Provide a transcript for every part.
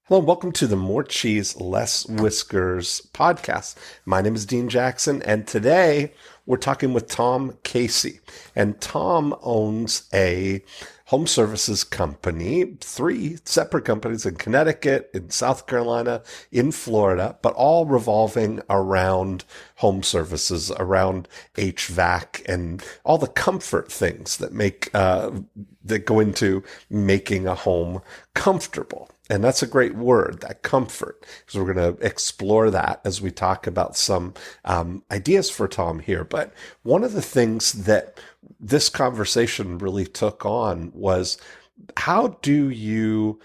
Hello and welcome to the More Cheese, Less Whiskers podcast. My name is Dean Jackson, and today we're talking with Tom Casey. And Tom owns a home services company, three separate companies in Connecticut, in South Carolina, in Florida, but all revolving around home services, around HVAC, and all the comfort things that that go into making a home comfortable. And that's a great word, that comfort, because we're going to explore that as we talk about some ideas for Tom here. But one of the things that this conversation really took on was, how do you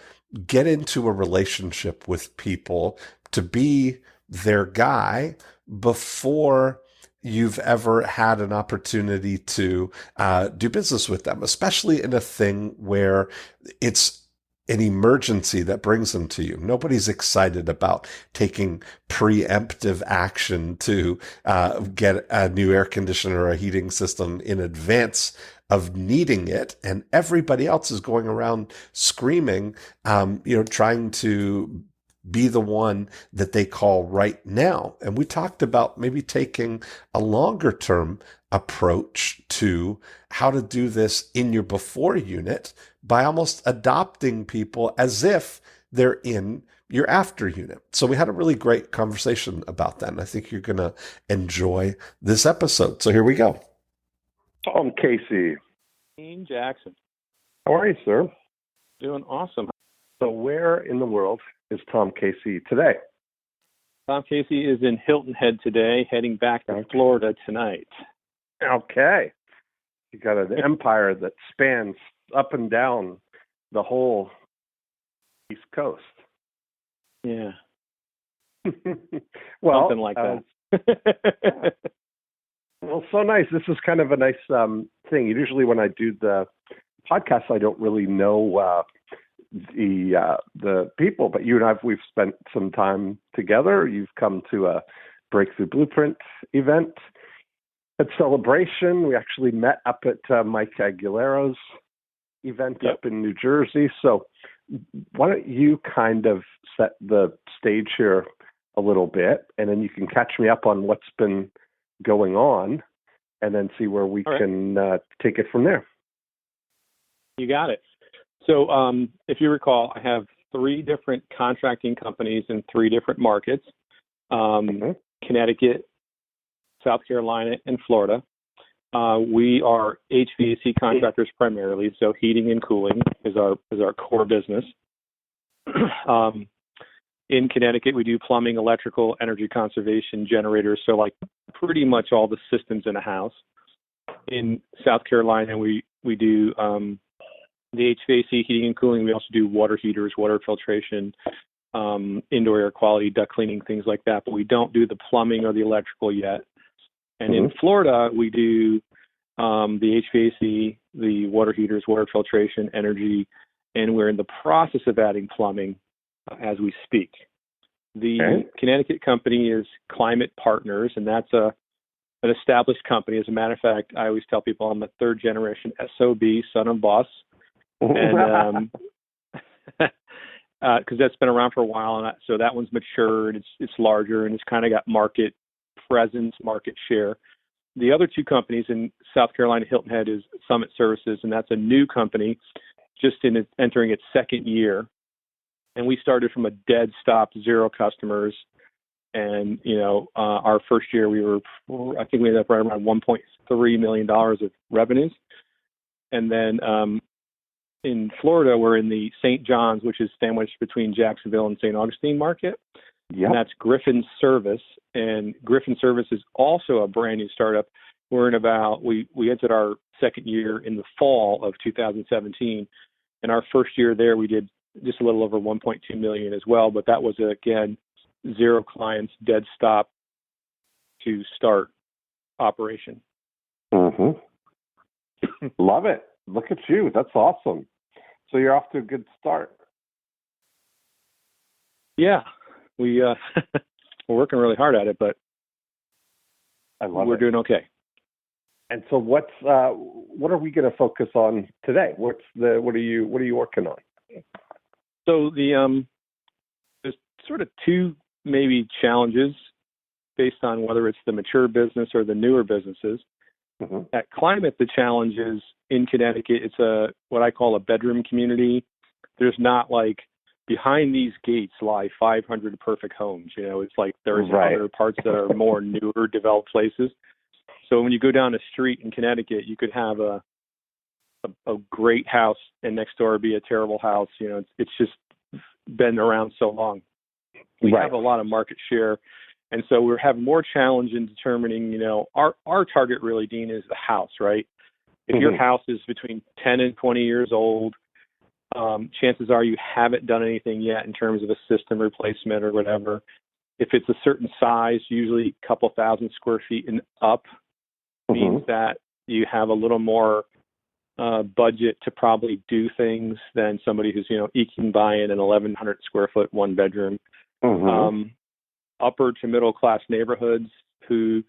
get into a relationship with people to be their guy before you've ever had an opportunity to do business with them, especially in a thing where it's an emergency that brings them to you. Nobody's excited about taking preemptive action to get a new air conditioner or a heating system in advance of needing it. And everybody else is going around screaming, trying to be the one that they call right now. And we talked about maybe taking a longer term approach to how to do this in your before unit by almost adopting people as if they're in your after unit. So we had a really great conversation about that. And I think you're going to enjoy this episode. So here we go. Tom Casey. Dean Jackson. How are you, sir? Doing awesome. So where in the world is Tom Casey today? Tom Casey is in Hilton Head today, heading back to Florida tonight. Okay. You got an empire that spans up and down the whole East Coast. Yeah. Well, something like that. Well, so nice. This is kind of a nice thing. Usually when I do the podcast, I don't really know the people, but you and we've spent some time together. You've come to a Breakthrough Blueprint event at Celebration. We actually met up at Mike Aguilero's event up in New Jersey. So why don't you kind of set the stage here a little bit, and then you can catch me up on what's been going on, and then see where we can take it from there. You got it. So if you recall, I have three different contracting companies in three different markets, Connecticut, South Carolina, and Florida. We are HVAC contractors primarily, so heating and cooling is our core business. In Connecticut, we do plumbing, electrical, energy conservation, generators, so like pretty much all the systems in a house. In South Carolina, we do the HVAC, heating and cooling. We also do water heaters, water filtration, indoor air quality, duct cleaning, things like that. But we don't do the plumbing or the electrical yet. And in Florida, we do the HVAC, the water heaters, water filtration, energy, and we're in the process of adding plumbing as we speak. The Connecticut company is Climate Partners, and that's an established company. As a matter of fact, I always tell people I'm a third generation SOB, son of boss. And because that's been around for a while, and so that one's matured. It's larger, and it's kind of got market presence, market share. The other two companies in South Carolina, Hilton Head, is Summit Services, and that's a new company, just entering its second year. And we started from a dead stop, 0 customers. And our first year I think we ended up right around $1.3 million of revenues. And then in Florida, we're in the St. John's, which is sandwiched between Jacksonville and St. Augustine market. Yep. And that's Griffin Service. And Griffin Service is also a brand new startup. We're in we entered our second year in the fall of 2017. And our first year there, we did just a little over 1.2 million as well. But that was, again, 0 clients, dead stop to start operation. Mm-hmm. Love it. Look at you. That's awesome. So you're off to a good start. Yeah. We're working really hard at it, but we're doing okay. And so what are we going to focus on today? What are you working on? So the sort of two maybe challenges based on whether it's the mature business or the newer businesses. At Climate, the challenge is in Connecticut, it's what I call a bedroom community. There's not like behind these gates lie 500 perfect homes. It's like there's other parts that are more newer developed places. So when you go down a street in Connecticut, you could have a great house and next door be a terrible house. It's just been around so long. We have a lot of market share. And so we're having more challenge in determining, our target really, Dean, is the house, right? If your house is between 10 and 20 years old, chances are you haven't done anything yet in terms of a system replacement or whatever. If it's a certain size, usually a couple thousand square feet and up, means that you have a little more budget to probably do things than somebody who's, eking by in an 1,100 square foot, one bedroom. Upper to middle class neighborhoods who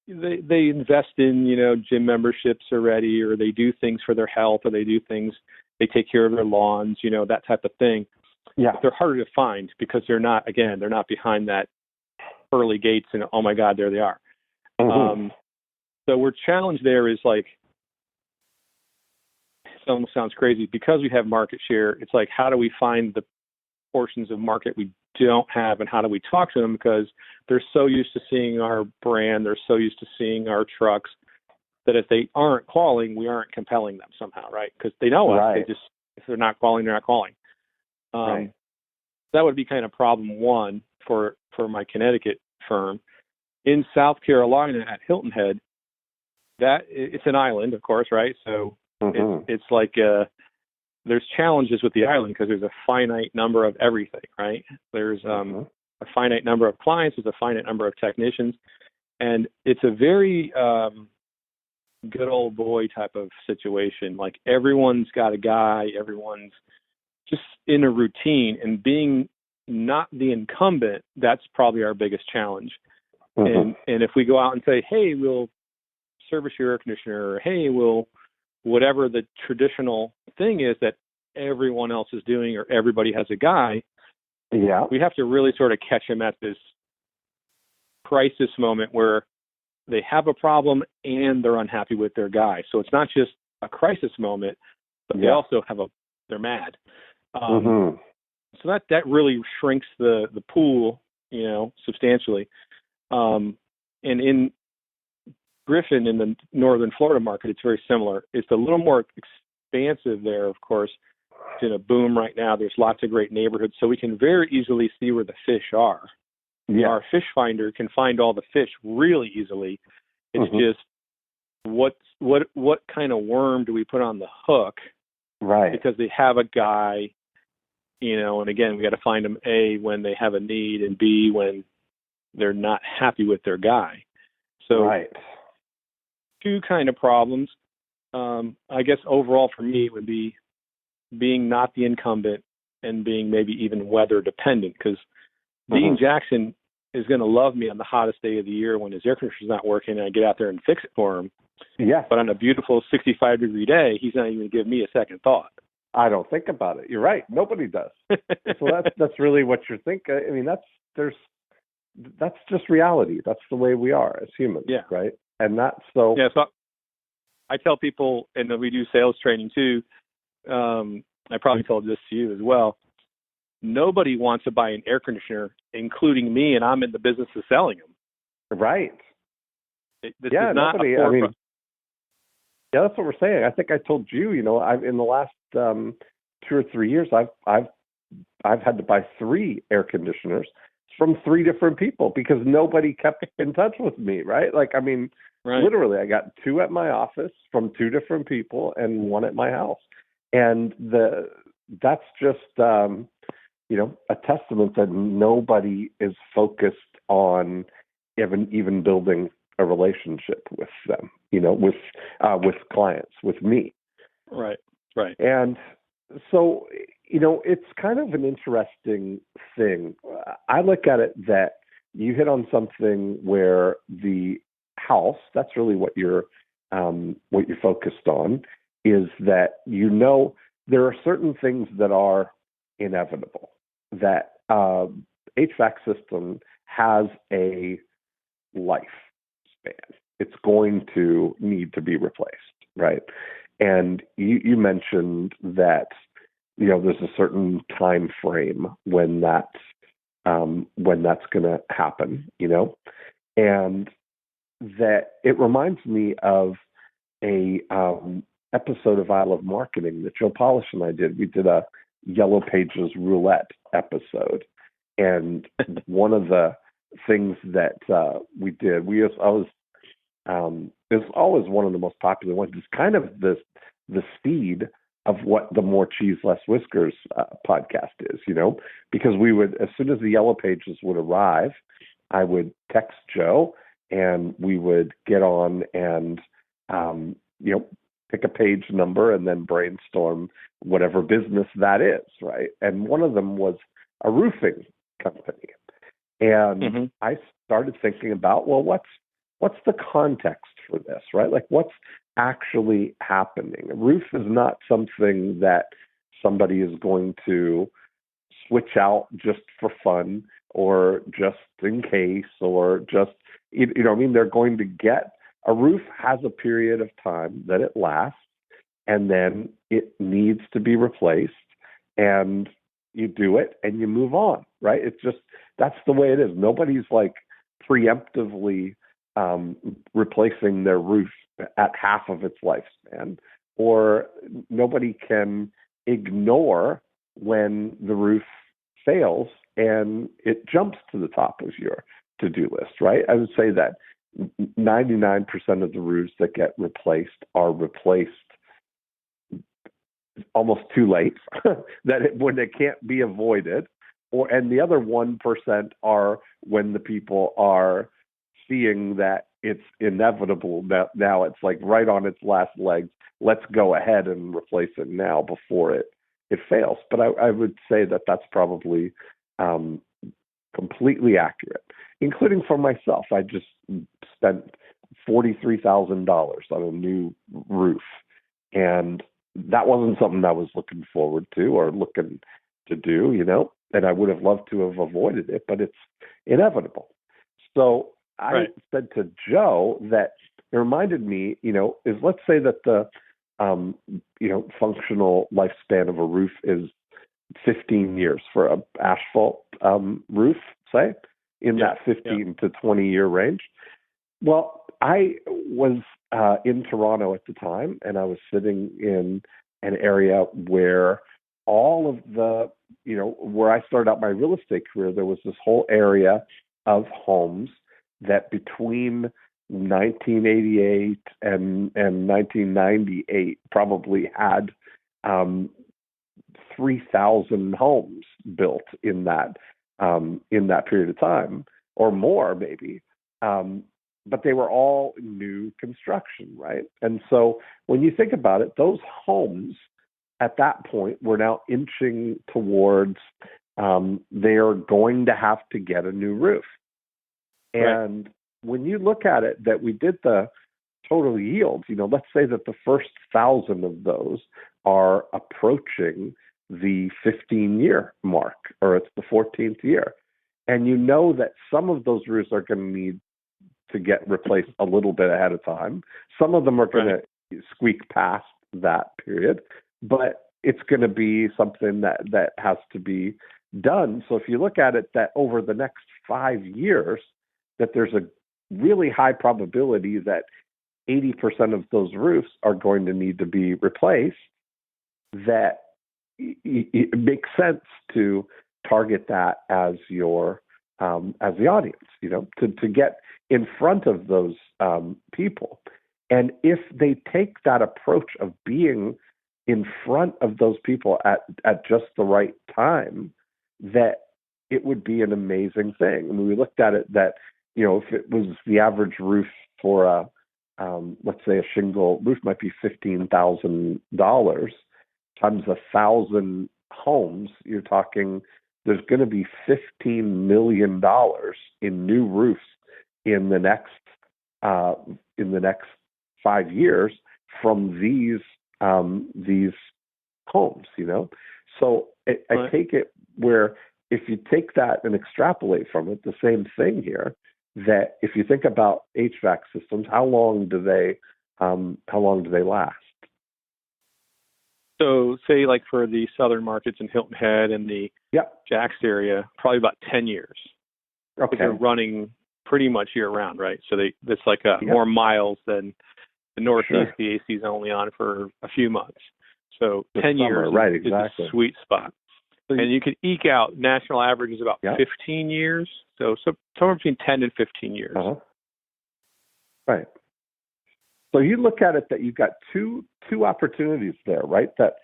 they invest in, gym memberships already, or they do things for their health, or they take care of their lawns, that type of thing. Yeah. But they're harder to find because they're not behind that pearly gates and, oh my God, there they are. So we're challenged there is like, it almost sounds crazy because we have market share. It's like, how do we find the portions of market we don't have, and how do we talk to them, because they're so used to seeing our brand, they're so used to seeing our trucks, that if they aren't calling, we aren't compelling them somehow, right? Because they know us. They just, if they're not calling, they're not calling. That would be kind of problem one for my Connecticut firm. In South Carolina at Hilton Head, that it's an island, of course, right? So it's like there's challenges with the island because there's a finite number of everything, right? There's a finite number of clients, there's a finite number of technicians, and it's a very good old boy type of situation. Like everyone's got a guy, everyone's just in a routine, and being not the incumbent, that's probably our biggest challenge. And if we go out and say, hey, we'll service your air conditioner, or hey, we'll whatever the traditional thing is that everyone else is doing, or everybody has a guy, we have to really sort of catch them at this crisis moment where they have a problem and they're unhappy with their guy. So it's not just a crisis moment, but they also they're mad. So that really shrinks the pool, substantially. And in Griffin, in the northern Florida market, it's very similar. It's a little more expansive there, of course. It's in a boom right now. There's lots of great neighborhoods, so we can very easily see where the fish are. Our fish finder can find all the fish really easily. It's just what kind of worm do we put on the hook? Right. Because they have a guy, and again, we got to find them, A, when they have a need, and B, when they're not happy with their guy. So two kind of problems. I guess overall for me would be being not the incumbent and being maybe even weather dependent, because Dean Jackson is going to love me on the hottest day of the year when his air conditioner's not working and I get out there and fix it for him. Yeah. But on a beautiful 65-degree day, he's not even going to give me a second thought. I don't think about it. You're right. Nobody does. So that's really what you're thinking. I mean, that's just reality. That's the way we are as humans, right? And that's so. Yeah. So I tell people, and we do sales training too. I probably told this to you as well. Nobody wants to buy an air conditioner, including me, and I'm in the business of selling them. Right. This is not nobody. That's what we're saying. I think I told you. I've in the last 2 or 3 years, I've had to buy 3 air conditioners from 3 different people because nobody kept in touch with me. Right. Literally, I got 2 at my office from 2 different people and 1 at my house, and that's just. A testament that nobody is focused on even building a relationship with them, with clients, with me. Right. And so, it's kind of an interesting thing. I look at it that you hit on something where the house, that's really what you're focused on, is that, there are certain things that are inevitable that HVAC system has a lifespan. It's going to need to be replaced, right? And you mentioned that there's a certain time frame when that's going to happen, and that it reminds me of a episode of I Love Marketing that Joe Polish and I did. We did a Yellow Pages roulette episode, and one of the things that we did, it's always one of the most popular ones. It's kind of the seed of what the More Cheese, Less Whiskers podcast is, because we would, as soon as the Yellow Pages would arrive, I would text Joe and we would get on and, pick a page number and then brainstorm whatever business that is, right? And one of them was a roofing company. And I started thinking about, well, what's the context for this, right? Like, what's actually happening? A roof is not something that somebody is going to switch out just for fun or just in case or just, they're going to get, a roof has a period of time that it lasts, and then it needs to be replaced, and you do it and you move on, right? It's just, that's the way it is. Nobody's like preemptively replacing their roof at half of its lifespan, or nobody can ignore when the roof fails and it jumps to the top of your to-do list, right? I would say that 99% of the roofs that get replaced are replaced almost too late, when it can't be avoided, and the other 1% are when the people are seeing that it's inevitable, that now it's like right on its last legs. Let's go ahead and replace it now before it fails. But I would say that that's probably completely accurate, including for myself. I just spent $43,000 on a new roof, and that wasn't something I was looking forward to or looking to do, and I would have loved to have avoided it, but it's inevitable. So I said to Joe that it reminded me, is, let's say that the, functional lifespan of a roof is 15 years for an asphalt roof, say, in that 15 to 20 year range. Well, I was in Toronto at the time, and I was sitting in an area where all of the, where I started out my real estate career, there was this whole area of homes that between 1988 and 1998 probably had 3,000 homes built in that period of time, or more maybe. But they were all new construction, right? And so when you think about it, those homes at that point were now inching towards they're going to have to get a new roof. And when you look at it, that we did the total yields, let's say that the first 1,000 of those are approaching the 15-year mark, or it's the 14th year. And that some of those roofs are going to need to get replaced a little bit ahead of time. Some of them are going to squeak past that period, but it's going to be something that has to be done. So if you look at it, that over the next 5 years, that there's a really high probability that 80% of those roofs are going to need to be replaced, that it makes sense to target that as as the audience, to get in front of those people. And if they take that approach of being in front of those people at just the right time, that it would be an amazing thing. I mean, we looked at it that, if it was the average roof for let's say a shingle roof might be $15,000 times 1,000 homes, you're talking there's going to be $15 million in new roofs in the next 5 years from these homes. So I take it where if you take that and extrapolate from it, the same thing here, that if you think about HVAC systems, how long do they last? So say like for the southern markets in Hilton Head and the Yep. Jax area, probably about 10 years. Okay. They're running pretty much year round, right? So that's like Yep. more miles than the Northeast. Sure. The AC is only on for a few months. So The 10 summer, years right, is exactly. a sweet spot. And you can eke out national average is about Yep. 15 years. So somewhere between 10 and 15 years. Uh-huh. Right. So you look at it that you've got two opportunities there, right? That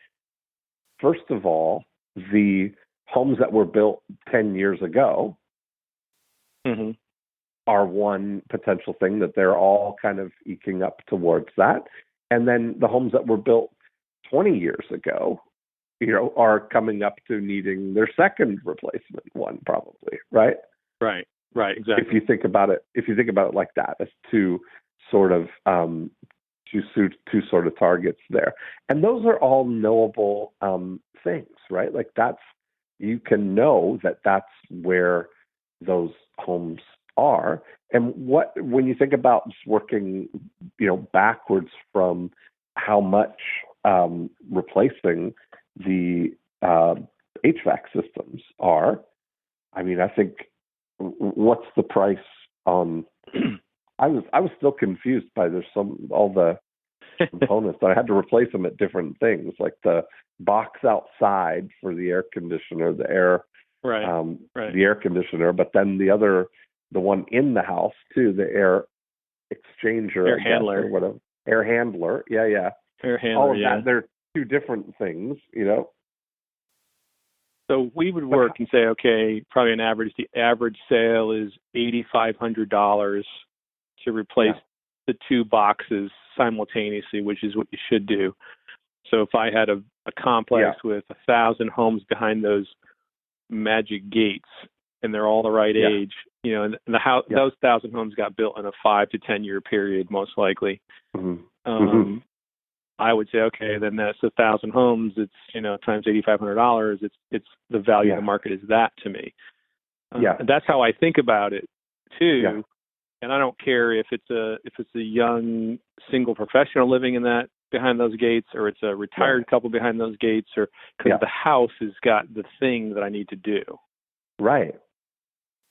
first of all, the homes that were built 10 years ago Mm-hmm. are one potential thing, that they're all kind of eking up towards that. And then the homes that were built 20 years ago, are coming up to needing their second replacement one, probably, right? Right, exactly. If you think about it like that, as two sort of targets there, and those are all knowable things, right? Like you can know that that's where those homes are. And when you think about just working, backwards from how much replacing the HVAC systems are, I mean, I think, what's the price on? I was still confused by all the components. I had to replace them at different things, like the box outside for the air conditioner, the air conditioner, but then the one in the house too, the air exchanger, air handler, or whatever, air handler, air handler, all of that. They're two different things, So we would work and say, okay, probably the average sale is $8,500 to replace the two boxes simultaneously, which is what you should do. So if I had a complex with 1,000 homes behind those magic gates, and they're all the right age, and the house, those 1,000 homes got built in a 5 to 10 year period, most likely. Mm-hmm. I would say, okay, then that's 1,000 homes. It's times $8,500. It's the value of the market is that to me. And that's how I think about it too. Yeah. And I don't care if it's a young single professional living in that behind those gates, or it's a retired couple behind those gates, or because the house has got the thing that I need to do. Right.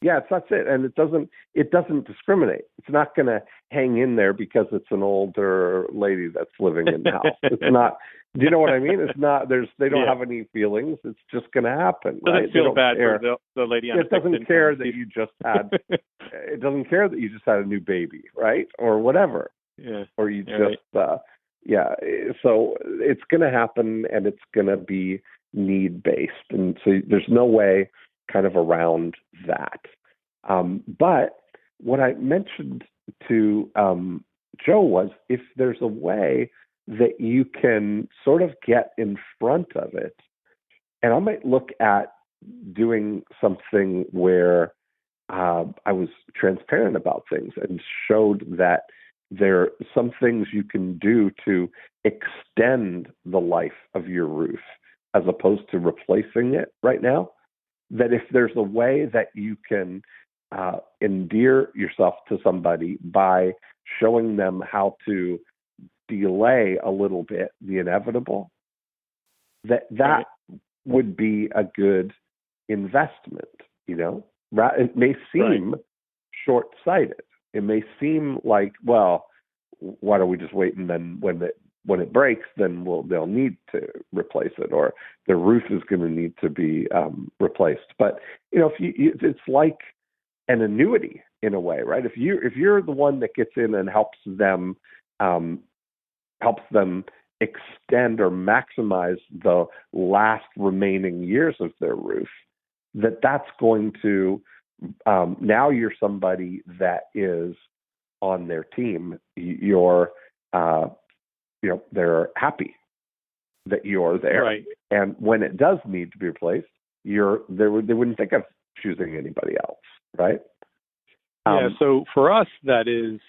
Yeah, that's it, and it doesn't discriminate. It's not going to hang in there because it's an older lady that's living in the house. It's not. Do you know what I mean? It's not. They don't have any feelings. It's just going to happen. Doesn't right? feel bad for the lady on it doesn't care that you just had. It doesn't care that you just had a new baby, right, or whatever. Yeah. Or you just. So it's going to happen, and it's going to be need based, and so there's no way kind of around that. But what I mentioned to Joe was, if there's a way that you can sort of get in front of it, and I might look at doing something where I was transparent about things and showed that there are some things you can do to extend the life of your roof as opposed to replacing it right now. That if there's a way that you can endear yourself to somebody by showing them how to delay a little bit the inevitable, that would be a good investment. It may seem short-sighted. It may seem like, well, why don't we just wait, and then when it breaks, then they'll need to replace it, or the roof is going to need to be replaced. But it's like an annuity in a way, right? If you're the one that gets in and helps them extend or maximize the last remaining years of their roof, that's going to now you're somebody that is on their team. They're happy that you're there. Right. And when it does need to be replaced, they wouldn't think of choosing anybody else, right? So for us, that is,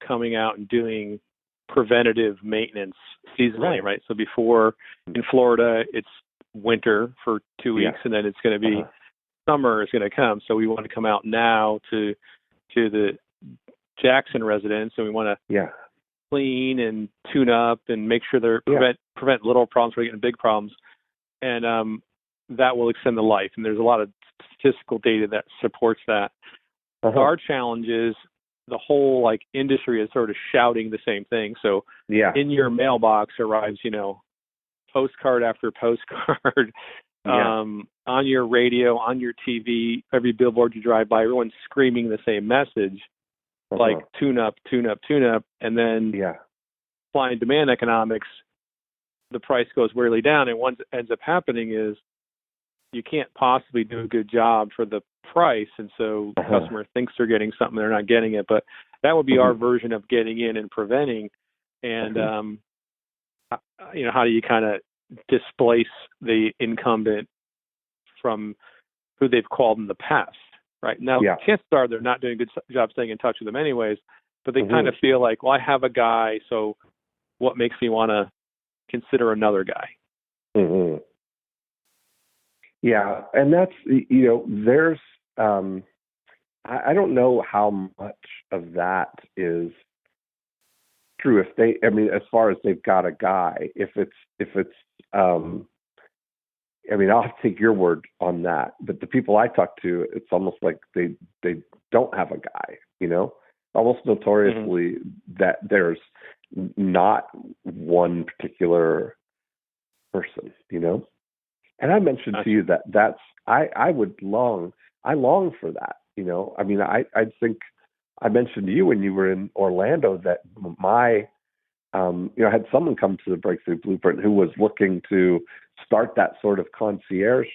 coming out and doing preventative maintenance seasonally, right? So before, in Florida, it's winter for 2 weeks, and then it's going to be summer is going to come, so we want to come out now to the Jackson residents, and we want to clean and tune up and make sure they're prevent little problems from getting big problems, and that will extend the life. And there's a lot of statistical data that supports that. Our challenge is the whole industry is sort of shouting the same thing. So in your mailbox arrives, postcard after postcard, on your radio, on your TV, every billboard you drive by, everyone's screaming the same message, like tune up, tune up, tune up. And then supply and demand economics, the price goes really down. And what ends up happening is you can't possibly do a good job for the price. And so the customer thinks they're getting something, they're not getting it. But that would be our version of getting in and preventing. And, how do you kind of displace the incumbent from who they've called in the past, right? Now, chances are they're not doing a good job staying in touch with them anyways, but they kind of feel like, well, I have a guy, so what makes me want to consider another guy? Yeah, and that's, there's, I don't know how much of that is true. As far as they've got a guy, if it's, I'll have to take your word on that. But the people I talk to, it's almost like they don't have a guy, almost notoriously that there's not one particular person, And I mentioned to you that's I long for that, I think I mentioned to you when you were in Orlando that I had someone come to the Breakthrough Blueprint who was looking to start that sort of concierge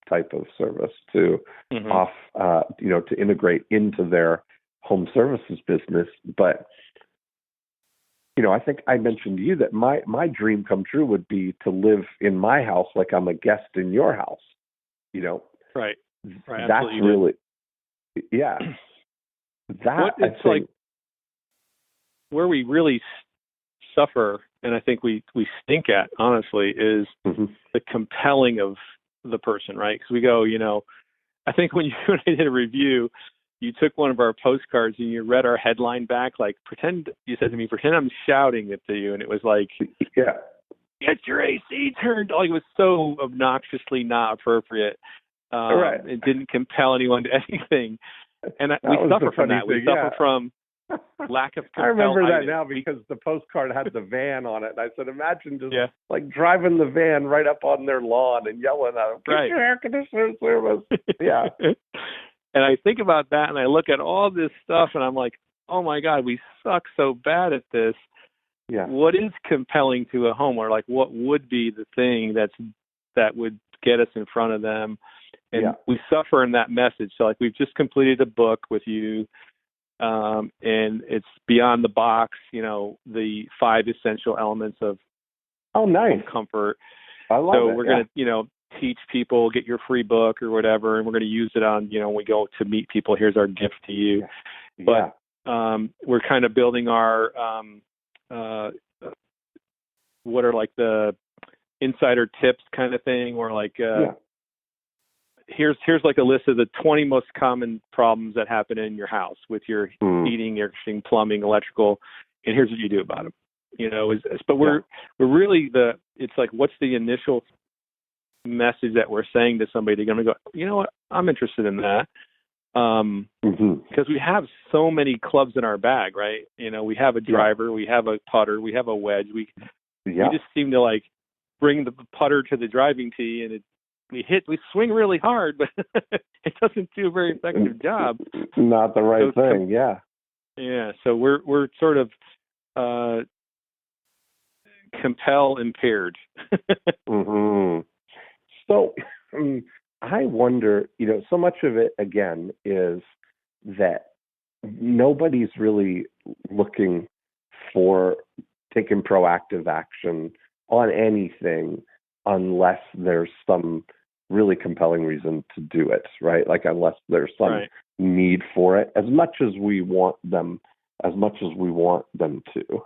type of service to to integrate into their home services business. But I think I mentioned to you that my dream come true would be to live in my house like I'm a guest in your house. Right. That's really, That it's like where we really suffer, and I think we stink at, honestly, is the compelling of the person, right? Because we go, I think when I did a review, you took one of our postcards and you read our headline back, you said to me, pretend I'm shouting it to you. And it was like, get your AC turned. It was so obnoxiously not appropriate. It didn't compel anyone to anything. And we suffer from that. We suffer from lack of compel. I remember that items. now because the postcard had the van on it. And I said, imagine just driving the van right up on their lawn and yelling at them, get your air conditioner service. Yeah. And I think about that and I look at all this stuff and I'm like, oh my God, we suck so bad at this. Yeah. What is compelling to a homeowner? What would be the thing that would get us in front of them? And we suffer in that message. So we've just completed a book with you, and it's Beyond the Box, the 5 essential elements of home comfort. I love it. So we're going to, teach people, get your free book or whatever, and we're going to use it on, when we go to meet people, here's our gift to you. But we're kind of building our, what are the insider tips kind of thing, or here's a list of the 20 most common problems that happen in your house with your heating, air conditioning, plumbing, electrical, and here's what you do about them. But we're really it's what's the initial message that we're saying to somebody? They're going to go, you know what, I'm interested in that. Because we have so many clubs in our bag, right? We have a driver, we have a putter, we have a wedge. We just seem to bring the putter to the driving tee, and we swing really hard, but it doesn't do a very effective job. Not the right thing. Yeah. So we're sort of compel impaired. So I wonder, so much of it, again, is that nobody's really looking for taking proactive action on anything unless there's some really compelling reason to do it, right? Unless there's some need for it, as much as we want them to.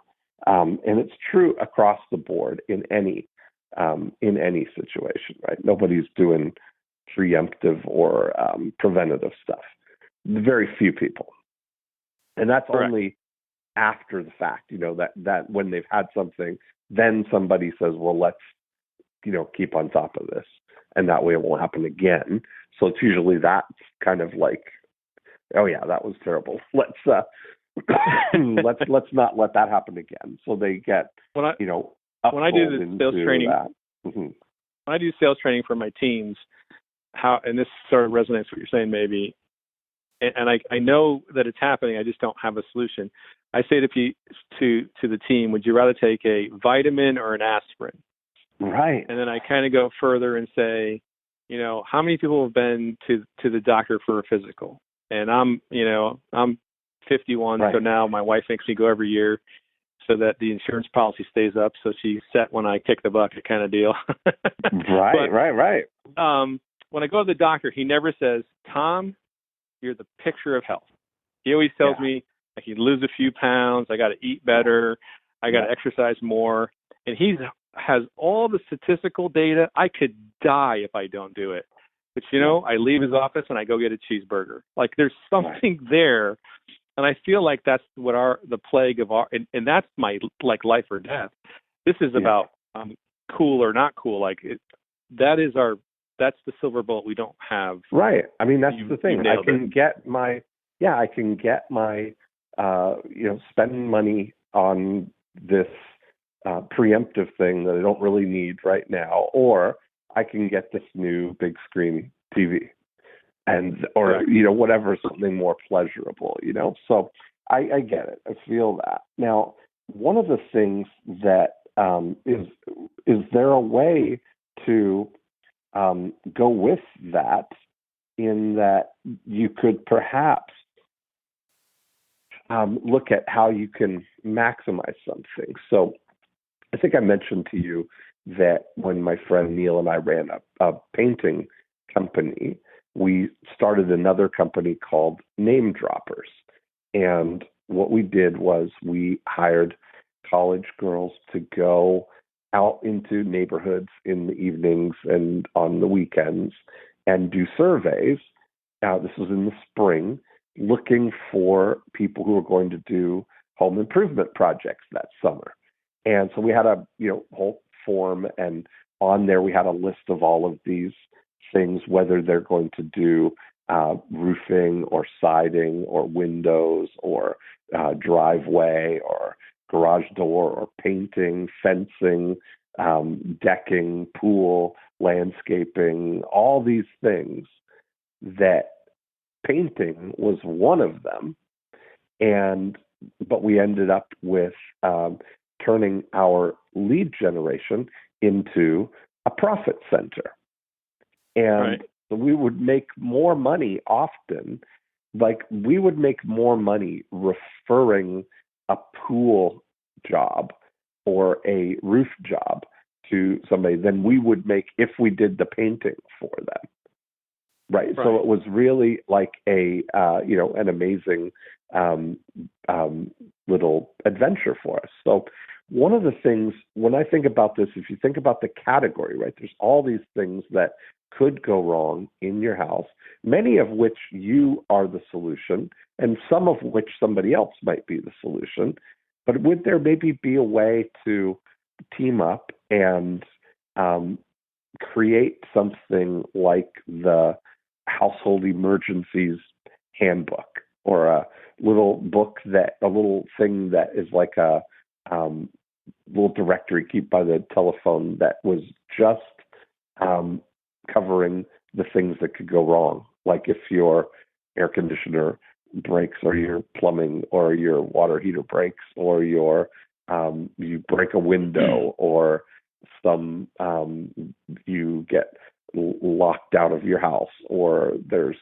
And it's true across the board in any situation, right? Nobody's doing preemptive or preventative stuff. Very few people. And that's Correct. only after the fact, that when they've had something, then somebody says, well, let's, keep on top of this. And that way it won't happen again. So it's usually that's kind of like, oh yeah, that was terrible. Let's let's not let that happen again. So they get, when I do the sales training, mm-hmm. when I do sales training for my teams, and this sort of resonates with what you're saying maybe, and I know that it's happening, I just don't have a solution. I say to the team, would you rather take a vitamin or an aspirin? Right. And then I kind of go further and say, how many people have been to the doctor for a physical? And I'm 51, right. So now my wife makes me go every year so that the insurance policy stays up. So she's set when I kick the bucket kind of deal. Right. When I go to the doctor, he never says, Tom, you're the picture of health. He always tells me I can lose a few pounds. I got to eat better. I got to exercise more. And he has all the statistical data. I could die if I don't do it. But, I leave his office and I go get a cheeseburger. Like there's something there. And I feel like that's what the plague of and that's my life or death. This is about cool or not cool. That's the silver bullet we don't have. Right. I mean, that's the thing. I can get my spending money on this preemptive thing that I don't really need right now, or I can get this new big screen TV or whatever, something more pleasurable, So I get it. I feel that. Now, one of the things that is there a way to go with that, in that you could perhaps look at how you can maximize something. So I think I mentioned to you that when my friend Neil and I ran a painting company, we started another company called Name Droppers. And what we did was we hired college girls to go out into neighborhoods in the evenings and on the weekends and do surveys. This was in the spring, looking for people who were going to do home improvement projects that summer. And so we had a whole form, and on there we had a list of all of these things, whether they're going to do roofing or siding or windows or driveway or garage door or painting, fencing, decking, pool, landscaping, all these things. That painting was one of them, but we ended up with turning our lead generation into a profit center. And so we would make more money often. We would make more money referring a pool job or a roof job to somebody than we would make if we did the painting for them. Right. So it was really like an amazing little adventure for us. So one of the things, when I think about this, if you think about the category, right, there's all these things that could go wrong in your house, many of which you are the solution, and some of which somebody else might be the solution. But would there maybe be a way to team up and create something like the Household Emergencies Handbook, or a little thing that is like a little directory kept by the telephone that was just covering the things that could go wrong, like if your air conditioner breaks, or your plumbing or your water heater breaks, or you break a window, or you get locked out of your house, or there's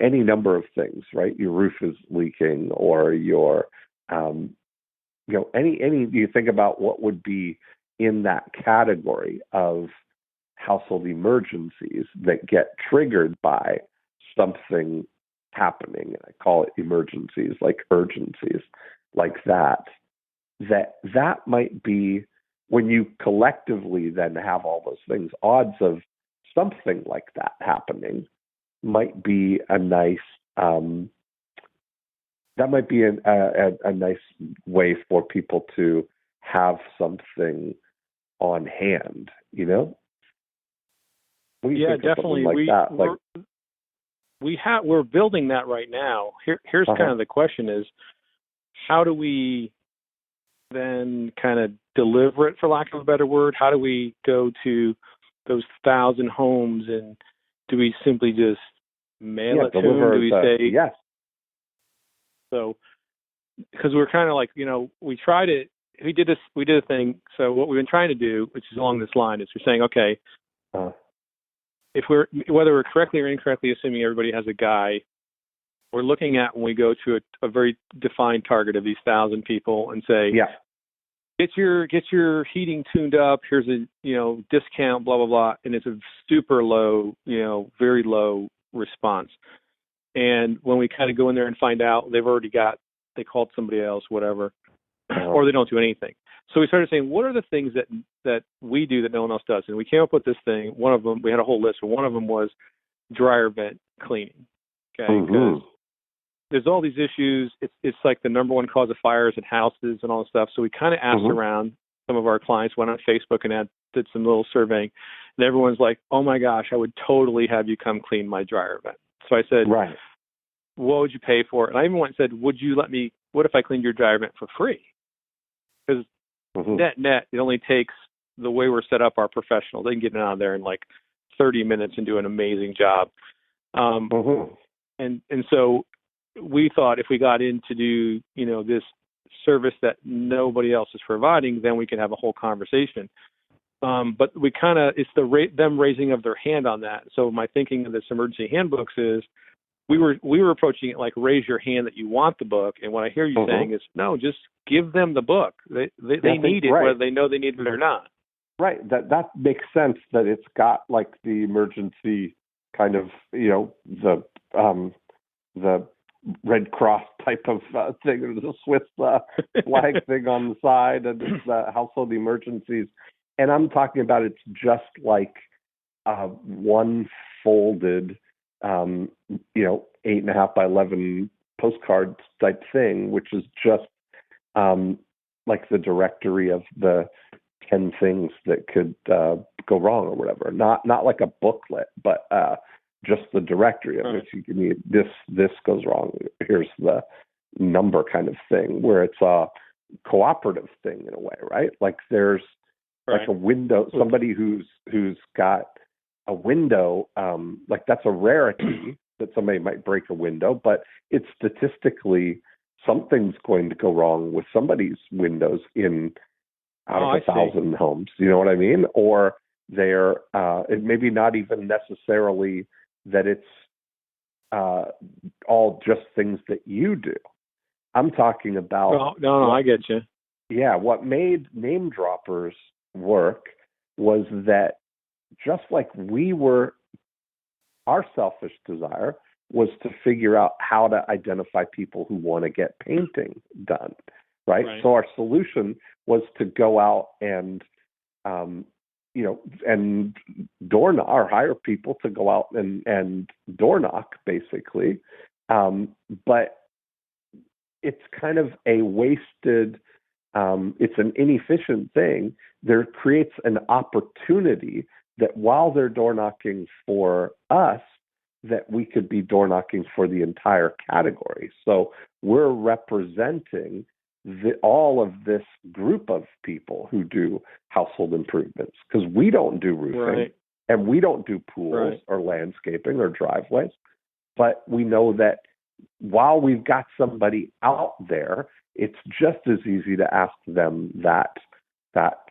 any number of things, right? Your roof is leaking, or your any you think about what would be in that category of household emergencies that get triggered by something happening. And I call it emergencies, like urgencies, like that might be, when you collectively then have all those things, odds of something like that happening might be a nice that might be a nice way for people to have something on hand, you know? What do you think of definitely. something like that? We're building that right now. Here's kind of the question is, how do we then kind of deliver it, for lack of a better word? How do we go to those 1,000 homes, and do we simply just mail it to them? Do we say yes? So, because we're kind of like, we tried it. We did a thing. So what we've been trying to do, which is along this line, is we're saying, okay, if whether we're correctly or incorrectly assuming everybody has a guy, we're looking at when we go to a very defined target of these 1,000 people and say, get your heating tuned up. Here's a discount, blah blah blah, and it's a super low, very low response. And when we kind of go in there and find out they called somebody else, whatever, or they don't do anything. So we started saying, what are the things that we do that no one else does? And we came up with this thing. One of them, we had a whole list, but one of them was dryer vent cleaning. Okay, because there's all these issues. It's like the number one cause of fires in houses and all this stuff. So we kind of asked around. Some of our clients went on Facebook and did some little surveying, and everyone's like, "Oh my gosh, I would totally have you come clean my dryer vent." So I said, "Right, what would you pay for it?" And I even went and said, "Would you let me? What if I cleaned your dryer vent for free?" Because net, it only takes, the way we're set up, our professionals, they can get out of there in like 30 minutes and do an amazing job. And so we thought if we got in to do, this service that nobody else is providing, then we can have a whole conversation. But we kind of, it's them raising of their hand on that. So my thinking of this emergency handbooks is, we were approaching it like, raise your hand that you want the book. And what I hear you saying is, no, just give them the book. They need it, whether they know they need it or not. Right. That makes sense, that it's got like the emergency kind of, the Red Cross type of thing, or the Swiss flag thing on the side, and it's household emergencies. And I'm talking about, it's just like one folded 8.5 by 11 postcard type thing, which is just like the directory of the 10 things that could go wrong or whatever. Not like a booklet, but just the directory of which you can need this goes wrong. Here's the number kind of thing, where it's a cooperative thing in a way, right? Like there's like a window, somebody who's got a window, like that's a rarity that somebody might break a window, but it's statistically something's going to go wrong with somebody's windows out of 1,000 homes. You know what I mean? Or they're it maybe not even necessarily that it's all just things that you do. I'm talking about. No, I get you. Yeah, what made Name Droppers work was that, just like our selfish desire was to figure out how to identify people who want to get painting done, right? So our solution was to go out and, and door knock, or hire people to go out and door knock, basically. But it's kind of a wasted, it's an inefficient thing. There creates an opportunity that while they're door knocking for us, that we could be door knocking for the entire category. So we're representing all of this group of people who do household improvements, because we don't do roofing and we don't do pools or landscaping or driveways. But we know that while we've got somebody out there, it's just as easy to ask them that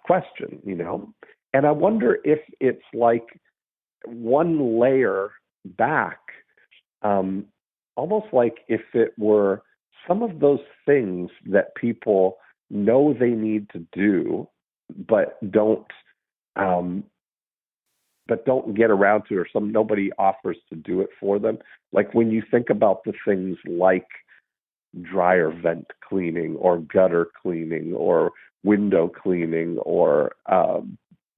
question, And I wonder if it's like one layer back, almost like if it were some of those things that people know they need to do, but don't get around to, or nobody offers to do it for them. Like when you think about the things like dryer vent cleaning or gutter cleaning or window cleaning or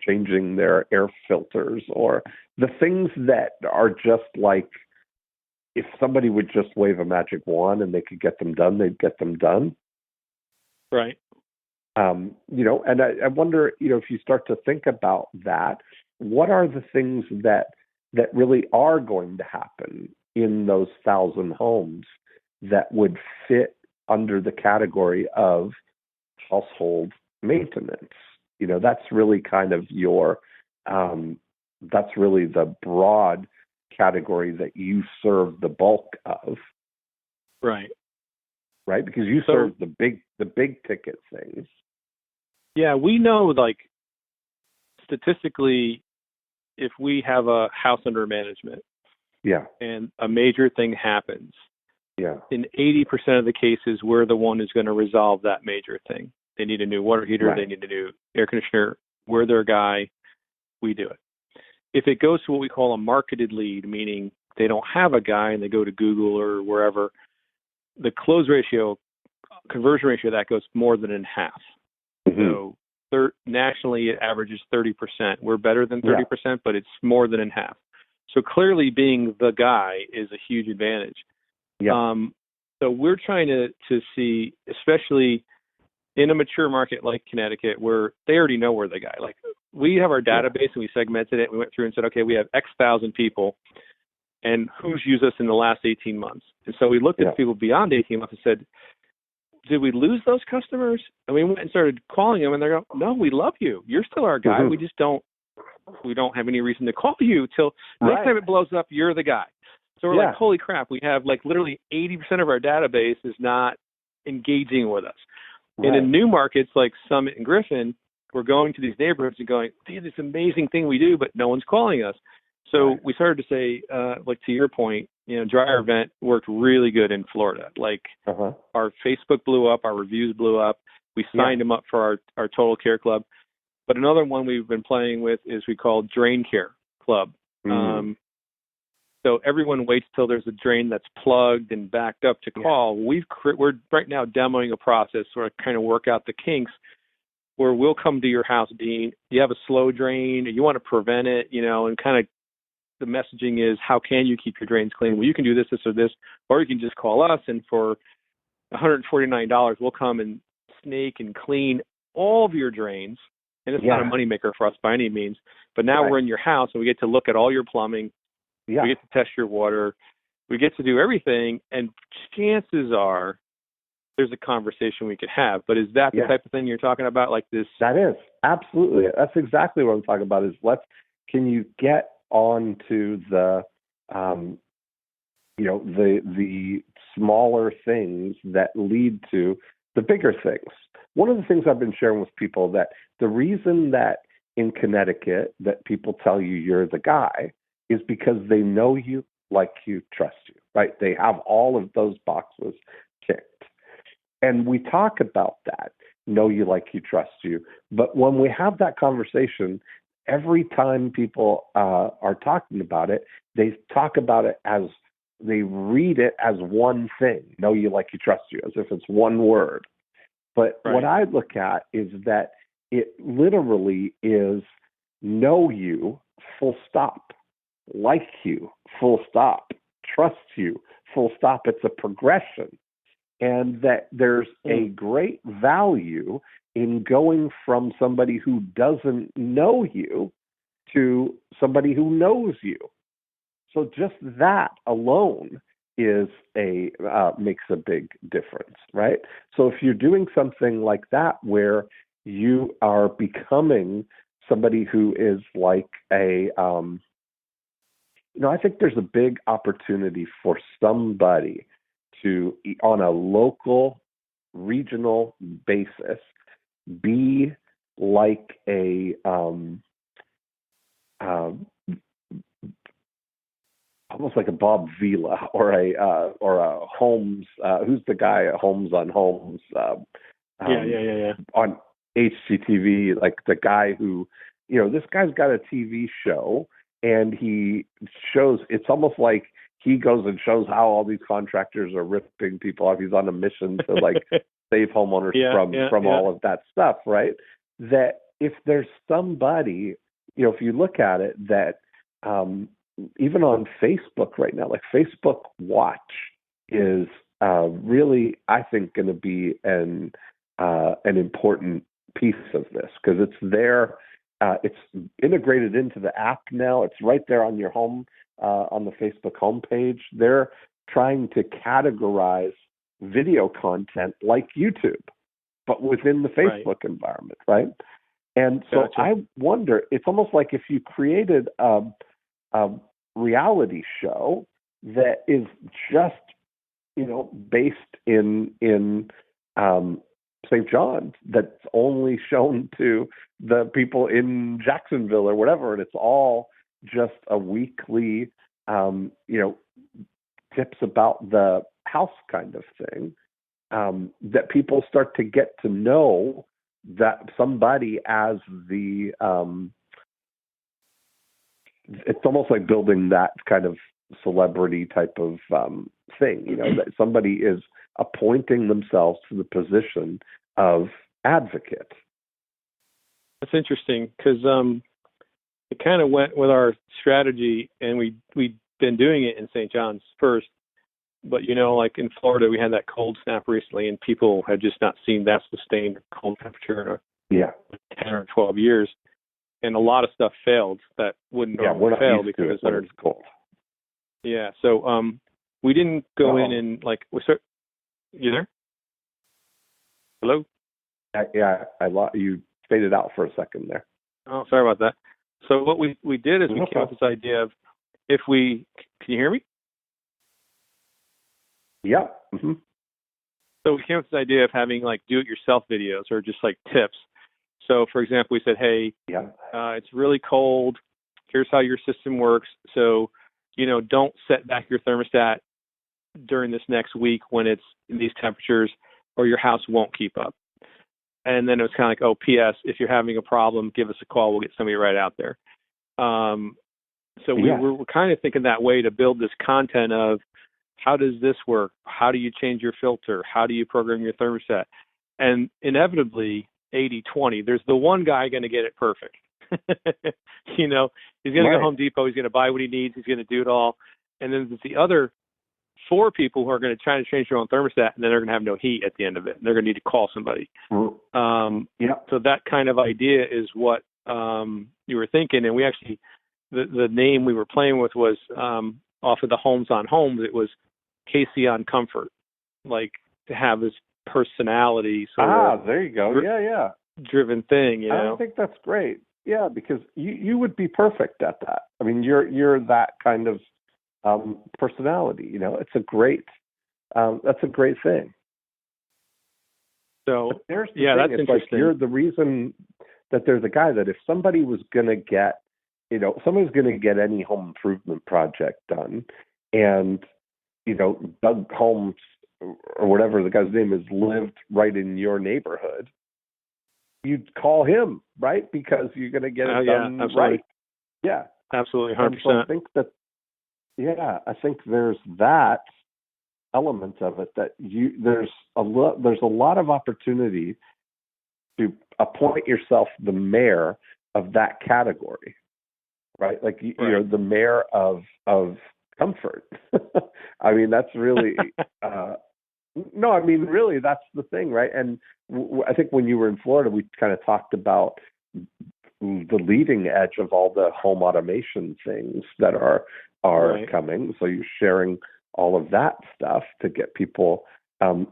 changing their air filters, or the things that are just like, if somebody would just wave a magic wand and they could get them done, they'd get them done. Right. And I wonder, if you start to think about that, what are the things that really are going to happen in those 1,000 homes that would fit under the category of household maintenance? That's really kind of that's really the broad category that you serve the bulk of. Right. Right? Because you serve the big ticket things. Yeah, we know, like, statistically, if we have a house under management, and a major thing happens, in 80% of the cases, we're the one who's going to resolve that major thing. They need a new water heater, They need a new air conditioner, we're their guy, we do it. If it goes to what we call a marketed lead, meaning they don't have a guy and they go to Google or wherever, the conversion ratio of that goes more than in half. Mm-hmm. So nationally, it averages 30%. We're better than 30%, but it's more than in half. So clearly being the guy is a huge advantage. Yeah. So we're trying to see, especially in a mature market like Connecticut, where they already know we're the guy. Like, we have our database and we segmented it. We went through and said, okay, we have X thousand people, and who's used us in the last 18 months. And so we looked at people beyond 18 months and said, did we lose those customers? And we went and started calling them, and they go, no, we love you. You're still our guy. Mm-hmm. We don't have any reason to call you till next time it blows up, you're the guy. So we're like, holy crap, we have like literally 80% of our database is not engaging with us. Right. And in new markets like Summit and Griffin, we're going to these neighborhoods and going, this amazing thing we do, but no one's calling us. So we started to say, like, to your point, dryer vent worked really good in Florida. Like, our Facebook blew up, our reviews blew up. We signed them up for our Total Care Club. But another one we've been playing with is we call Drain Care Club. So everyone waits till there's a drain that's plugged and backed up to call. We're right now demoing a process where I kind of work out the kinks, where we'll come to your house, Dean. You have a slow drain, you want to prevent it, and kind of the messaging is, how can you keep your drains clean? Well, you can do this, or this, or you can just call us, and for $149, we'll come and snake and clean all of your drains. And it's not a moneymaker for us by any means. But now we're in your house, and we get to look at all your plumbing. We get to test your water. We get to do everything. And chances are there's a conversation we could have. But is that the type of thing you're talking about, like this? That is. Absolutely. That's exactly what I'm talking about, is can you get on to the, the smaller things that lead to the bigger things. One of the things I've been sharing with people, that the reason that in Connecticut that people tell you you're the guy is because they know you, like you, trust you, right? They have all of those boxes ticked. And we talk about that, know you, like you, trust you. But when we have that conversation, every time people are talking about it, they talk about it as, they read it as one thing, know you, like you, trust you, as if it's one word. But what I look at is that it literally is know you, full stop, like you, full stop, trust you, full stop. It's a progression. And that there's a great value in going from somebody who doesn't know you to somebody who knows you. So just that alone is makes a big difference, right? So if you're doing something like that, where you are becoming somebody who is like I think there's a big opportunity for somebody to, on a local, regional basis, be like a almost like a Bob Vila or a Holmes. Who's the guy at Holmes on Holmes? On HGTV, like the guy who, this guy's got a TV show, and he shows. It's almost like he goes and shows how all these contractors are ripping people off. He's on a mission to like save homeowners from all of that stuff, right? That if there's somebody, if you look at it, that even on Facebook right now, like Facebook Watch is really, I think, going to be an important piece of this, because it's there. It's integrated into the app now. It's right there on your home, on the Facebook homepage. They're trying to categorize video content like YouTube, but within the Facebook environment, right? And so I wonder, it's almost like if you created a reality show that is just, based in St. John's, that's only shown to the people in Jacksonville or whatever, and it's all just a weekly, tips about the house kind of thing, that people start to get to know that somebody as the, it's almost like building that kind of celebrity type of thing, that somebody is appointing themselves to the position of advocate. That's interesting, because it kind of went with our strategy, and we'd been doing it in St. John's first, but like in Florida, we had that cold snap recently, and people had just not seen that sustained cold temperature in 10 or 12 years, and a lot of stuff failed that wouldn't normally fail because it's under cold. Yeah, so we didn't go in and you there? Hello? Yeah, you faded out for a second there. Oh, sorry about that. So what we did is we came up with this idea of, can you hear me? Yeah. Mm-hmm. So we came up with this idea of having like do-it-yourself videos or just like tips. So for example, we said, hey, it's really cold. Here's how your system works. So, don't set back your thermostat during this next week when it's in these temperatures, or your house won't keep up. And then it was kind of like, oh, P.S., if you're having a problem, give us a call. We'll get somebody right out there. So we're kind of thinking that way to build this content of, how does this work? How do you change your filter? How do you program your thermostat? And inevitably, 80-20, there's the one guy going to get it perfect. He's going to go Home Depot. He's going to buy what he needs. He's going to do it all. And then there's the other 4 people who are going to try to change their own thermostat, and then they're going to have no heat at the end of it. They're going to need to call somebody. So that kind of idea is what you were thinking. And we actually, the name we were playing with was off of the Homes on Homes. It was Casey on Comfort, like to have this personality there you go. Driven thing. I think that's great. Yeah, because you would be perfect at that. I mean, you're that kind of personality. It's a great that's a great thing. So that's interesting. Like you're the reason that there's a guy that if somebody was going to get, somebody's going to get any home improvement project done, and Doug Holmes or whatever the guy's name is lived right in your neighborhood, you'd call him, right? Because you're going to get it done right. Yeah, absolutely, 100%. So I think that, I think there's that element of it that there's a lot of opportunity to appoint yourself the mayor of that category, right? Like you're the mayor of comfort. I mean, that's really no, I mean, really, that's the thing, right? And I think when you were in Florida, we kind of talked about the leading edge of all the home automation things that are coming. So you're sharing all of that stuff to get people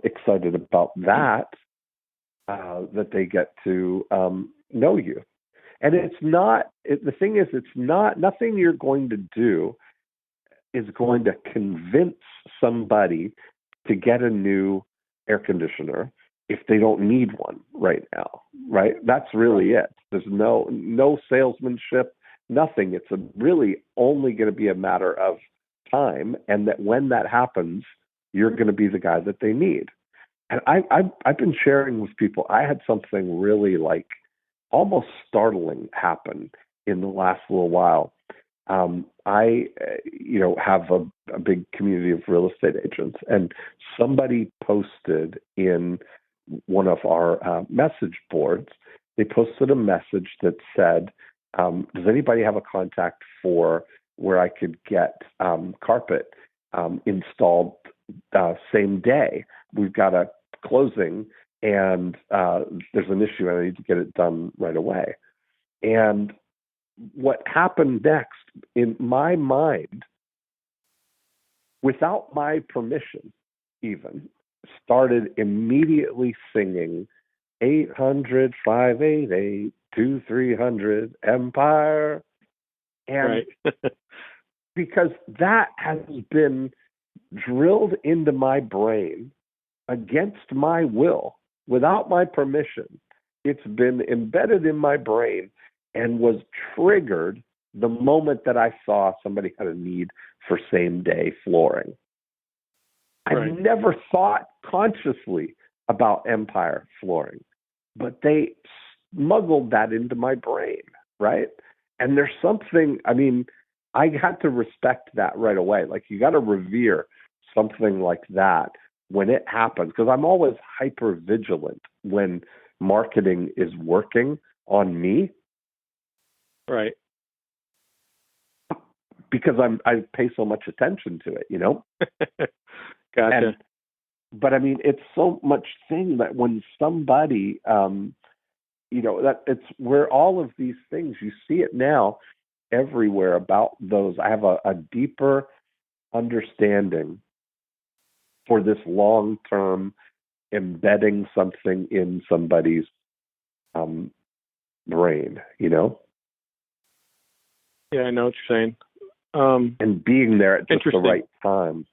excited about that, that they get to know you. And the thing is, it's nothing you're going to do is going to convince somebody to get a new air conditioner if they don't need one right now, right? That's really it. There's no salesmanship, nothing. It's really only going to be a matter of time, and that when that happens, you're going to be the guy that they need. And I've been sharing with people, I had something really like almost startling happen in the last little while. I have a big community of real estate agents, and somebody posted in one of our message boards they posted a message that said, does anybody have a contact for where I could get carpet installed same day? We've got a closing and there's an issue and I need to get it done right away. And what happened next, in my mind, without my permission even, started immediately singing 800-588-2300 Empire. And right. because that has been drilled into my brain against my will, without my permission, it's been embedded in my brain and was triggered the moment that I saw somebody had a need for same-day flooring. Right. I never thought consciously about Empire flooring, but they smuggled that into my brain, right? And there's something, I mean, I had to respect that right away. Like, you got to revere something like that when it happens, because I'm always hyper vigilant when marketing is working on me. Right. Because I pay so much attention to it, you know? Gotcha. But I mean, it's so much thing that when somebody, you know, that it's where all of these things, you see it now everywhere about those. I have a deeper understanding for this long-term embedding something in somebody's brain, you know? Yeah, I know what you're saying. And being there at just the right time.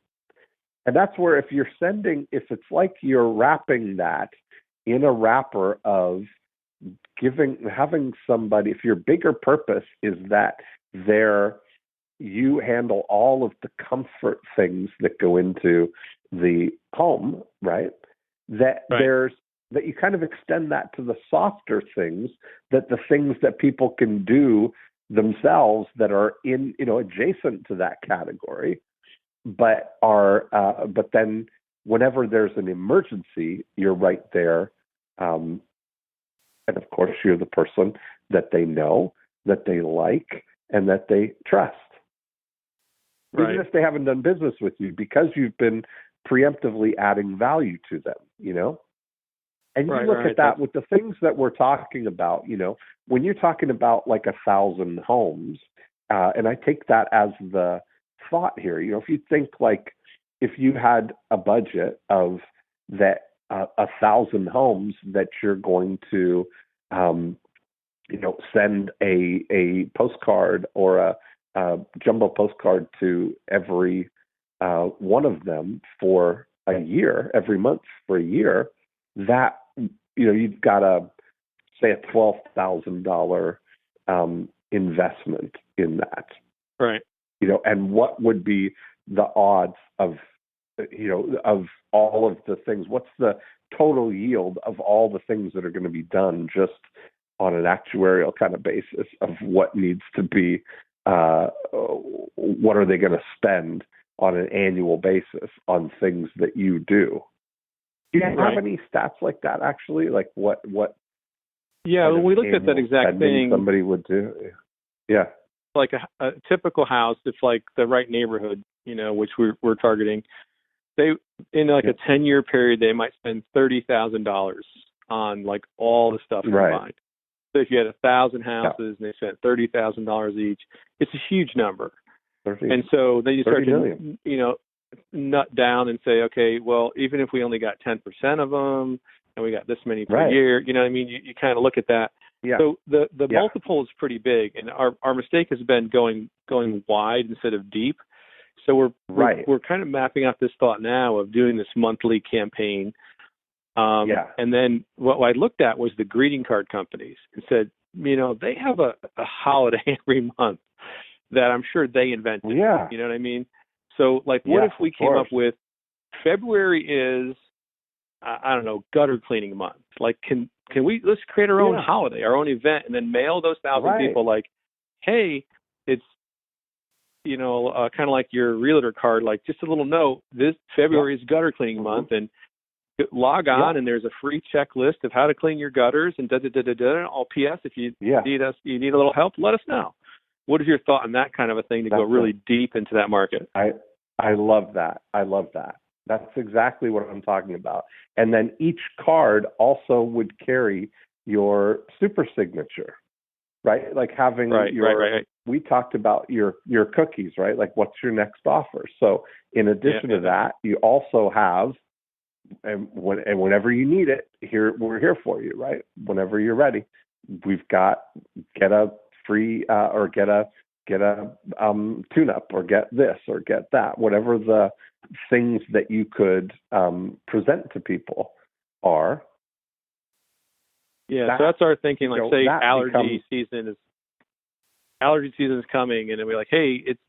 And that's where if it's like you're wrapping that in a wrapper of having somebody, if your bigger purpose is that you handle all of the comfort things that go into the home, right? That you kind of extend that to the softer things, that the things that people can do themselves that are in, you know, adjacent to that category, but then whenever there's an emergency, you're right there. And of course, you're the person that they know, that they like, and that they trust. Right. Even if they haven't done business with you, because you've been preemptively adding value to them, you know? And you look at that with the things that we're talking about, you know, when you're talking about like 1,000 homes, and I take that as the thought here, you know, if you think like if you had a budget of that 1,000 homes that you're going to, you know, send a postcard or a jumbo postcard to every one of them for a year, every month for a year, that, you know, you've got say a $12,000 investment in that. Right. You know, and what would be the odds of, you know, of all of the things? What's the total yield of all the things that are going to be done just on an actuarial kind of basis of what needs to be, what are they going to spend on an annual basis on things that you do? Do you have any stats like that, actually? Like what? Yeah, when we looked at that exact thing, somebody would do. Yeah. Like a typical house, it's like the right neighborhood, you know, which we're targeting. They, in like a 10-year period, they might spend $30,000 on like all the stuff combined. So if you had 1,000 houses and they spent $30,000 each, it's a huge number. And so then you start to, you know, nut down and say, okay, well, even if we only got 10% of them and we got this many per year, you know what I mean? You kind of look at that. Yeah. So the multiple is pretty big, and our mistake has been going wide instead of deep. So we're kind of mapping out this thought now of doing this monthly campaign. And then what I looked at was the greeting card companies and said, you know, they have a holiday every month that I'm sure they invented. Yeah. You know what I mean? So like, what if we came up with February is, I don't know, gutter cleaning month. Like, let's create our own holiday, our own event, and then mail those 1,000 people like, hey, it's, you know, kind of like your realtor card, like just a little note, this February is gutter cleaning month, and log on and there's a free checklist of how to clean your gutters and all PS. If you need a little help, let us know. What is your thought on that kind of a thing to go really deep into that market? I love that. That's exactly what I'm talking about. And then each card also would carry your super signature, right? Like having we talked about your cookies, right? Like what's your next offer? So in addition to that, you also have, and whenever you need it, we're here for you, right? Whenever you're ready, we've got get a free or get a tune-up or get this or get that, whatever the things that you could present to people are. Yeah, so that's our thinking. Like, say allergy season is coming, and then we're like, hey, it's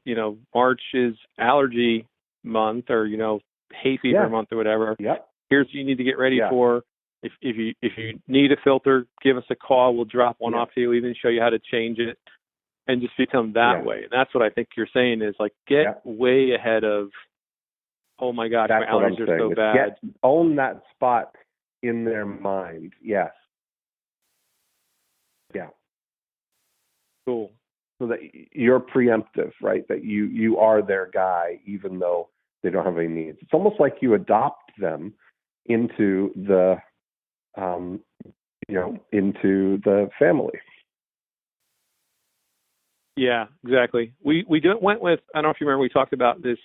March is allergy month, or hay fever month, or whatever. Yep. Here's what you need to get ready for. If you need a filter, give us a call. We'll drop one off to you. Even show you how to change it, and just become that way. And that's what I think you're saying is like get way ahead of. Oh my gosh, my allergies are so bad. Own that spot in their mind. Yes. Yeah. Cool. So that you're preemptive, right? That you are their guy, even though they don't have any needs. It's almost like you adopt them into the, into the family. Yeah, exactly. We went with, I don't know if you remember, we talked about this.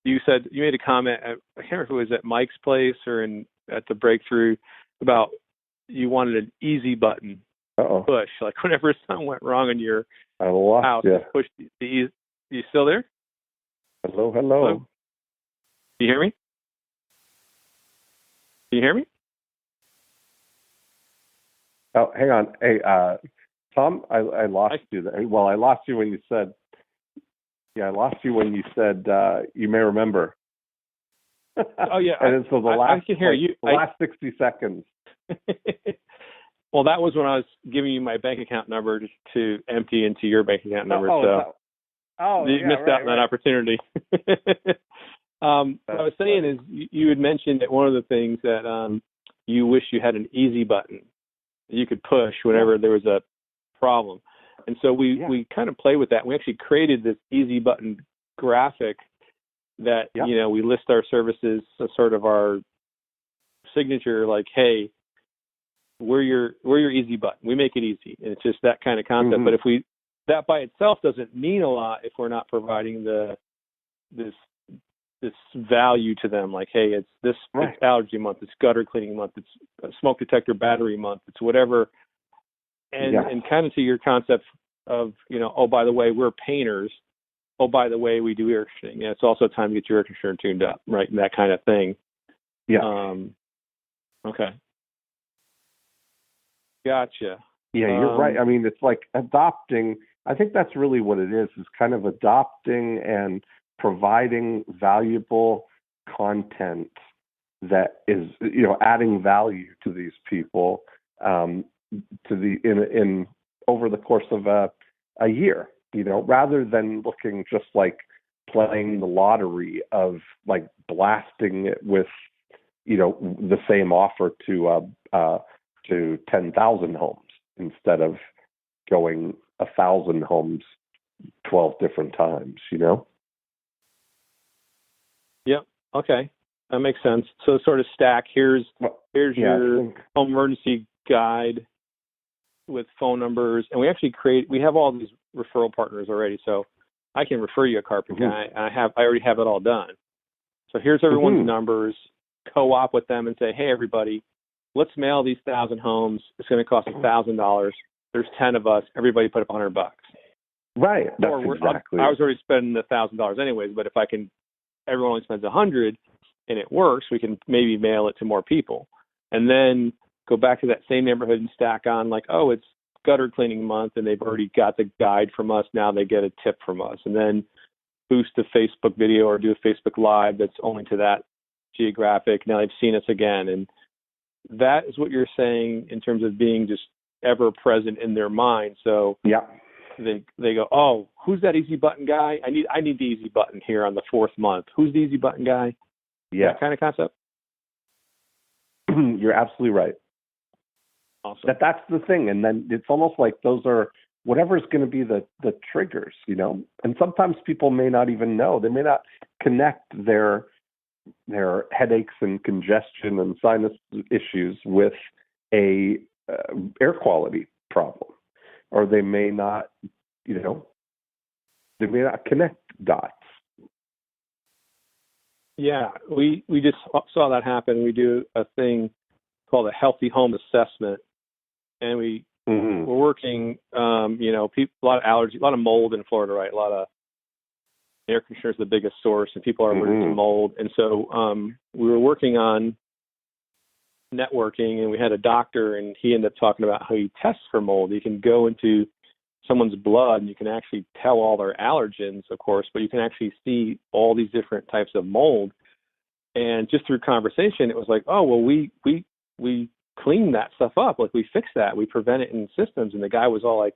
You said, you made a comment, I can't remember if it was at Mike's place or at the Breakthrough, about you wanted an easy button push. Like whenever something went wrong in your house, push the easy. You still there? Hello. Can you hear me? Oh, hang on. Hey, Tom, I lost you there. Well, I lost you when you said, you may remember. Oh, yeah. And so I can hear you. The last 60 seconds. Well, that was when I was giving you my bank account number to empty into your bank account number. You missed out on that opportunity. What I was saying is you had mentioned that one of the things that you wish you had an easy button you could push whenever there was a problem. And so we kind of play with that. We actually created this easy button graphic that, we list our services as sort of our signature, like, hey, we're your easy button. We make it easy. And it's just that kind of concept. Mm-hmm. But if that by itself doesn't mean a lot if we're not providing this value to them, like, hey, it's allergy month, it's gutter cleaning month, it's smoke detector battery month, it's whatever. And kind of to your concept of, oh, by the way, we're painters. Oh, by the way, we do air conditioning. Yeah, it's also time to get your air conditioner tuned up, right? And that kind of thing. Yeah. Okay. Gotcha. Yeah, you're right. I mean, it's like adopting. I think that's really what it is kind of adopting and providing valuable content that is, adding value to these people in over the course of a year, rather than looking just like playing the lottery of like blasting it with, the same offer to 10,000 homes instead of going 1,000 homes 12 different times, Yep. Okay. That makes sense. So sort of stack. Here's your home emergency guide with phone numbers, and we have all these referral partners already, so I can refer you a carpet guy. I already have it all done. So here's everyone's numbers. Co-op with them and say, hey, everybody, let's mail these 1,000 homes. It's going to cost $1,000. There's 10 of us. Everybody put up $100. Right. That's exactly. I was already spending $1,000 anyways, but if everyone only spends 100 and it works, we can maybe mail it to more people, and then go back to that same neighborhood and stack on like, oh, it's gutter cleaning month and they've already got the guide from us. Now they get a tip from us, and then boost a Facebook video or do a Facebook Live that's only to that geographic. Now they've seen us again. And that is what you're saying in terms of being just ever present in their mind. So they go, oh, who's that easy button guy? I need the easy button here on the 4th month. Who's the easy button guy? Yeah. That kind of concept. You're absolutely right. Awesome. That's the thing. And then it's almost like those are whatever's going to be the triggers, and sometimes people may not even know. They may not connect their headaches and congestion and sinus issues with a air quality problem, or they may not, they may not connect dots. Yeah, we just saw that happen. We do a thing called a healthy home assessment, and we're working, people, a lot of allergy, a lot of mold in Florida, right? A lot of air conditioners, the biggest source, and people are allergic to mold. And so we were working on networking, and we had a doctor, and he ended up talking about how he tests for mold. You can go into someone's blood, and you can actually tell all their allergens, of course, but you can actually see all these different types of mold. And just through conversation, it was like, oh, well, we clean that stuff up. Like, we fix that. We prevent it in systems. And the guy was all like,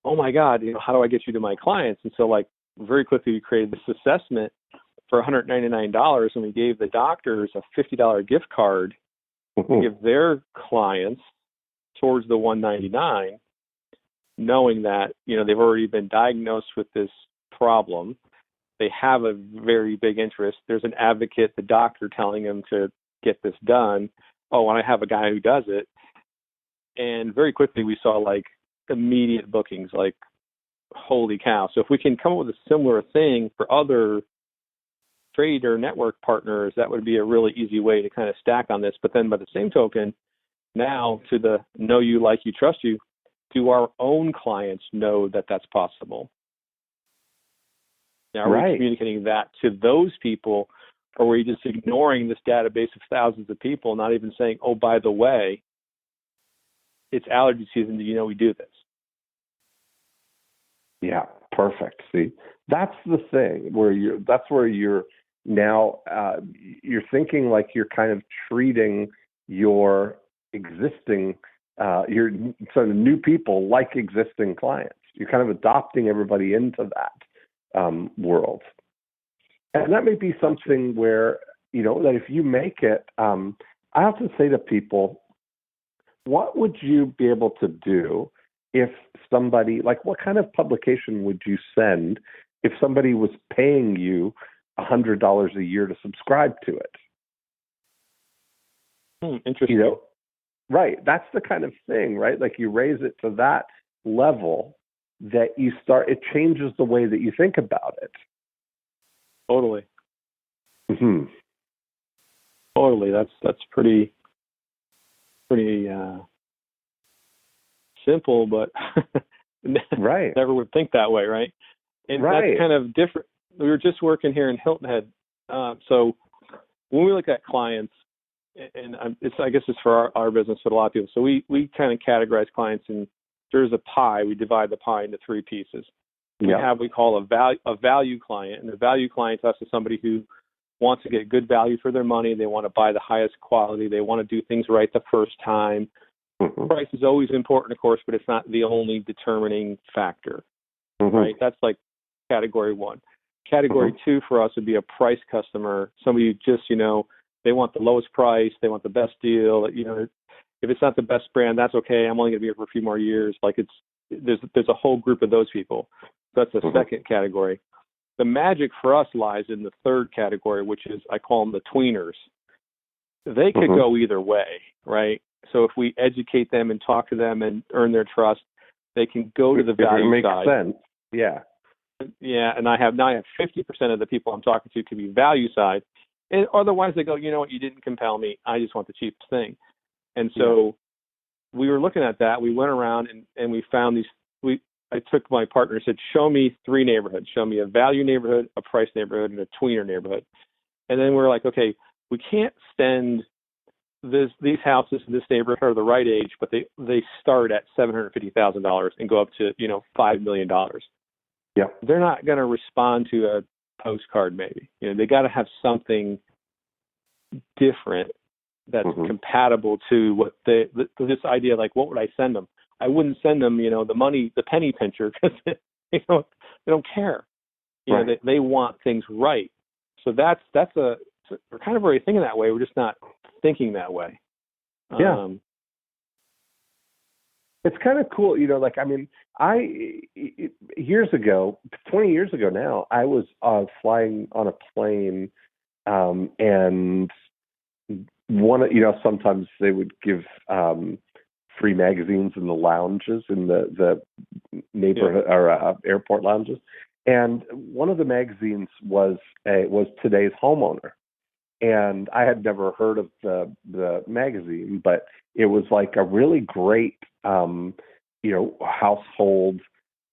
oh my God, how do I get you to my clients? And so, like, very quickly we created this assessment for $199, and we gave the doctors a $50 gift card to give their clients towards the $199, knowing that, they've already been diagnosed with this problem. They have a very big interest. There's an advocate, the doctor, telling them to get this done. Oh, and I have a guy who does it. And very quickly we saw like immediate bookings, like, holy cow. So if we can come up with a similar thing for other trade or network partners, that would be a really easy way to kind of stack on this. But then by the same token, now to the know you, like you, trust you, do our own clients know that that's possible? Now, are we communicating that to those people, or are we just ignoring this database of thousands of people, not even saying, oh, by the way, it's allergy season, do you know we do this? Yeah, perfect. See, that's the thing where you're now, you're thinking like you're kind of treating your existing, your sort of new people like existing clients. You're kind of adopting everybody into that world. And that may be something where, that if you make it, I often say to people, what would you be able to do if somebody, like, what kind of publication would you send if somebody was paying you $100 a year to subscribe to it? Interesting. Right. That's the kind of thing, right? Like, you raise it to that level that it changes the way that you think about it. Totally. Totally. That's pretty simple, but right. Never would think that way, right? And that's kind of different. We were just working here in Hilton Head. So when we look at clients, and I guess it's for our business, but a lot of people. So we kind of categorize clients, and there's a pie. We divide the pie into three pieces. We call a value client, and the value client to us is somebody who wants to get good value for their money. They want to buy the highest quality. They want to do things right the first time. Price is always important, of course, but it's not the only determining factor, right? That's like category one. Category two for us would be a price customer, somebody who just, they want the lowest price, they want the best deal. If it's not the best brand, that's okay. I'm only going to be here for a few more years. Like, there's a whole group of those people. That's the second category. The magic for us lies in the third category, which is, I call them the tweeners. They could go either way, right? So if we educate them and talk to them and earn their trust, they can go to the value side. It makes sense. Yeah. Yeah, and I have 50% of the people I'm talking to can be value side, and otherwise they go, you know what, you didn't compel me. I just want the cheapest thing. And so we were looking at that. We went around and we found these. I took my partner and said, show me three neighborhoods. Show me a value neighborhood, a price neighborhood, and a tweener neighborhood. And then we're like, okay, we can't send these houses in this neighborhood are the right age, but they start at $750,000 and go up to $5 million. Yeah, they're not going to respond to a postcard. Maybe they got to have something different that's compatible to what this idea. Like, what would I send them? I wouldn't send them, the penny pincher, because they don't care. They want things right. So we're kind of already thinking that way. We're just not thinking that way. Yeah. It's kind of cool, like, I mean, years ago, 20 years ago now, I was flying on a plane, and sometimes they would give free magazines in the lounges, in the neighborhood or airport lounges. And one of the magazines was Today's Homeowner. And I had never heard of the magazine, but it was like a really great, household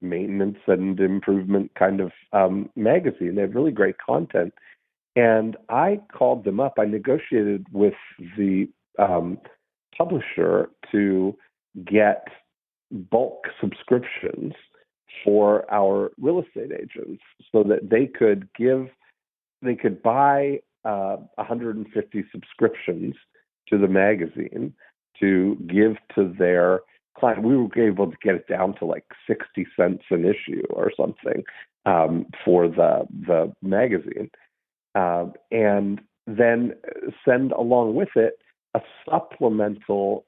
maintenance and improvement kind of magazine. They had really great content. And I called them up. I negotiated with the publisher to get bulk subscriptions for our real estate agents so that they could buy 150 subscriptions to the magazine to give to their client. We were able to get it down to like 60 cents an issue or something for the magazine, and then send along with it a supplemental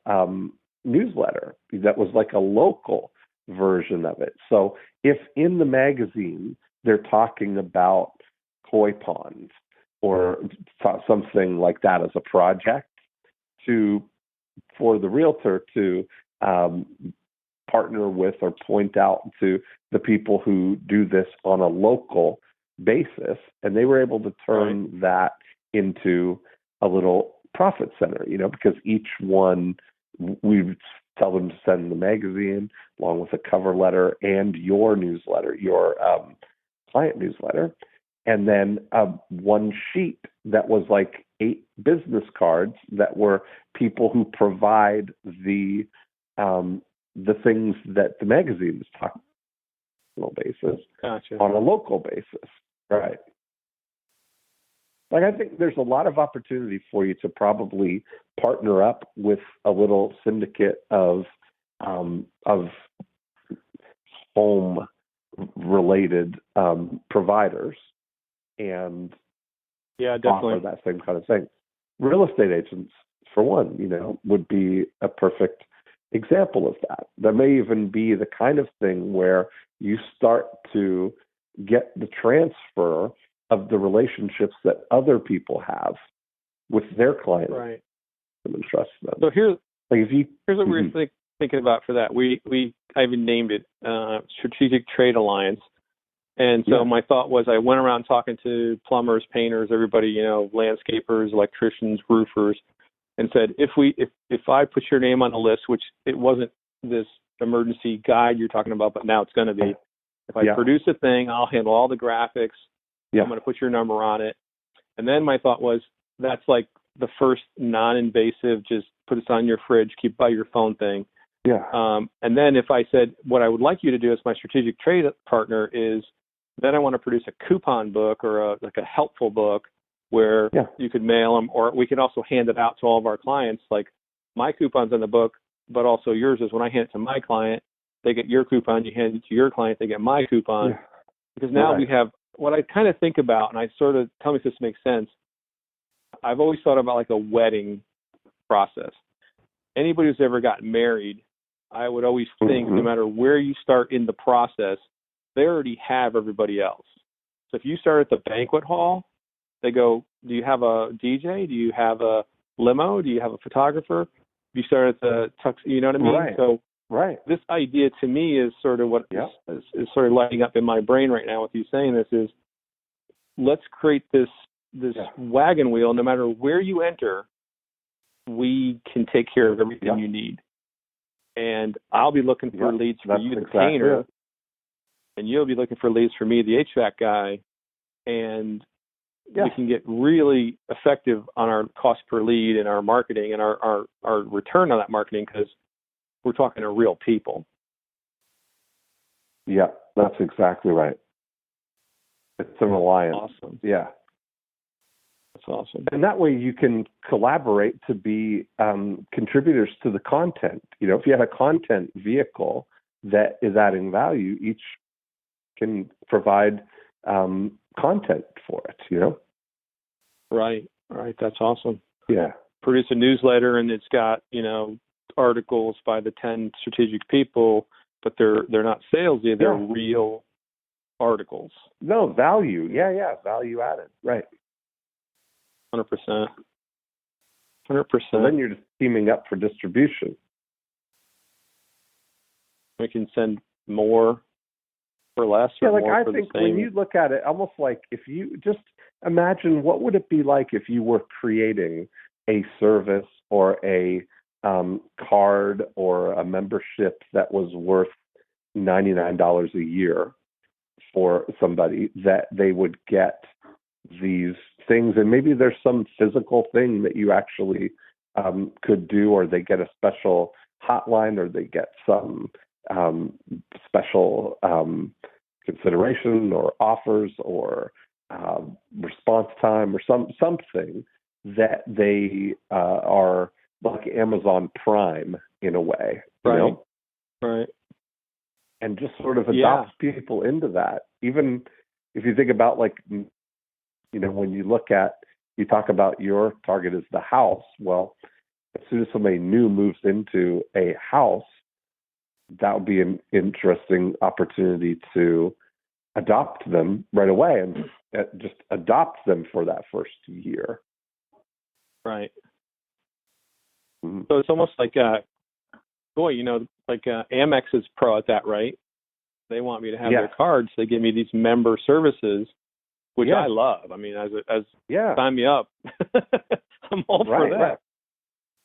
newsletter that was like a local version of it. So if in the magazine they're talking about koi ponds or something like that as a project, for the realtor to partner with or point out to the people who do this on a local basis, and they were able to turn that into a little profit center, because each one, we would tell them to send the magazine along with a cover letter and your newsletter, your client newsletter, and then one sheet that was like 8 business cards that were people who provide the things that the magazine is talking on a local basis. Gotcha. On a local basis, right? Like, I think there's a lot of opportunity for you to probably partner up with a little syndicate of home-related providers, and definitely offer that same kind of thing. Real estate agents, for one, would be a perfect example of that. That may even be the kind of thing where you start to get the transfer of the relationships that other people have with their clients, right, and trust them. So here's what we're thinking about for that. I even named it Strategic Trade Alliance. And so my thought was, I went around talking to plumbers, painters, everybody, landscapers, electricians, roofers, and said, if I put your name on the list, which it wasn't this emergency guide you're talking about, but now it's going to be, if I produce a thing, I'll handle all the graphics. I'm going to put your number on it. And then my thought was, that's like the first non-invasive, just put this on your fridge, keep by your phone thing. Yeah. And then if I said, what I would like you to do as my strategic trade partner is, then I want to produce a coupon book or a helpful book where you could mail them, or we can also hand it out to all of our clients. Like, my coupon's in the book, but also yours is, when I hand it to my client, they get your coupon, you hand it to your client, they get my coupon. Yeah. Because now we have, what I kind of think about, and I sort of, tell me if this makes sense, I've always thought about like a wedding process. Anybody who's ever gotten married, I would always think, no matter where you start in the process, they already have everybody else. So if you start at the banquet hall, they go, do you have a DJ? Do you have a limo? Do you have a photographer? If you start at the tux, you know what I mean? Right. So this idea to me is sort of what is sort of lighting up in my brain right now with you saying this is, let's create this wagon wheel. No matter where you enter, we can take care of everything you need. And I'll be looking for leads for you, the painter, and you'll be looking for leads for me, the HVAC guy, and we can get really effective on our cost per lead and our marketing and our return on that marketing, because we're talking to real people. Yeah, that's exactly right. It's an alliance. Awesome. Yeah. That's awesome. And that way you can collaborate to be contributors to the content. If you have a content vehicle that is adding value, each can provide content for it, Right. That's awesome. Yeah. produce a newsletter and it's got, articles by the 10 strategic people, but they're not salesy, they're real articles. No, value. Yeah. Value added. Right. 100%. So then you're just teaming up for distribution. We can send more for less or like more I for think the same. when you look at it, almost like if you just imagine what would it be like if you were creating a service or a card or a membership that was worth $99 a year for somebody, that they would get these things, and maybe there's some physical thing that you actually could do, or they get a special hotline, or they get some special consideration or offers or response time or something that they are like Amazon Prime in a way, you know? Right. And just sort of adopts people into that. Even if you think about, like, when you talk about your target as the house, well, as soon as somebody new moves into a house, that would be an interesting opportunity to adopt them right away and just adopt them for that first year. Right. Mm-hmm. So it's almost like, Amex is pro at that, right? They want me to have their cards. They give me these member services, which I love. I mean, as sign me up. I'm all for that.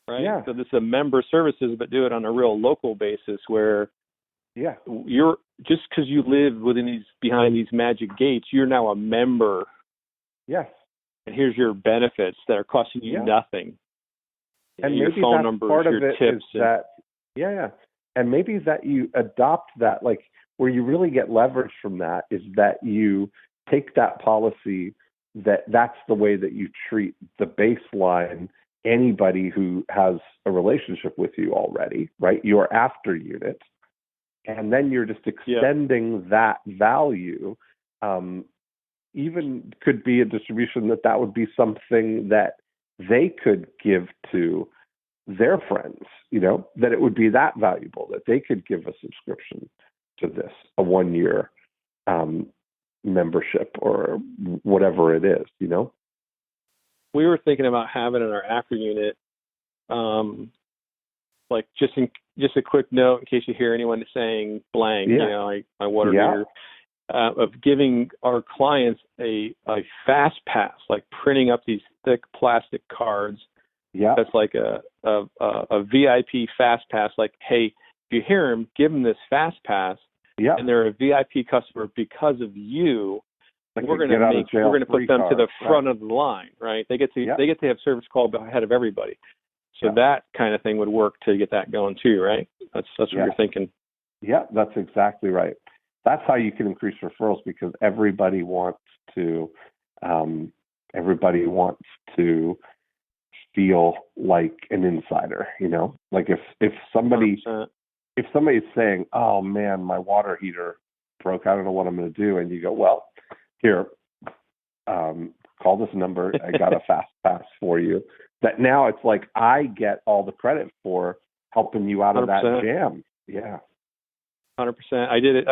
Right. Yeah. So this is a member services, but do it on a real local basis where you're, just because you live behind these magic gates, you're now a member. Yes. And here's your benefits that are costing you nothing. And your maybe phone that's numbers, part of your it tips. Is that, and maybe that you adopt that, like where you really get leverage from that is that you take that policy that's the way that you treat the baseline anybody who has a relationship with you already, right? Your after unit. And then you're just extending that value. Even could be a distribution that would be something that they could give to their friends, that it would be that valuable, that they could give a subscription to this, a 1-year membership or whatever it is, We were thinking about having in our after unit, like just a quick note in case you hear anyone saying blank, like my water heater, of giving our clients a fast pass, like printing up these thick plastic cards. Yeah, that's like a VIP fast pass. Like, hey, if you hear them, give them this fast pass. Yeah, and they're a VIP customer because of you. We're going to put them to the front of the line, right? They get to have service call ahead of everybody. So that kind of thing would work to get that going too, right? That's what you're thinking. Yeah, that's exactly right. That's how you can increase referrals, because everybody wants to feel like an insider, Like if somebody's saying, "Oh man, my water heater broke. I don't know what I'm going to do," and you go, "Well, here, call this number. I got a fast pass for you." That now it's like I get all the credit for helping you out of 100%. That jam. Yeah. 100%. I did it.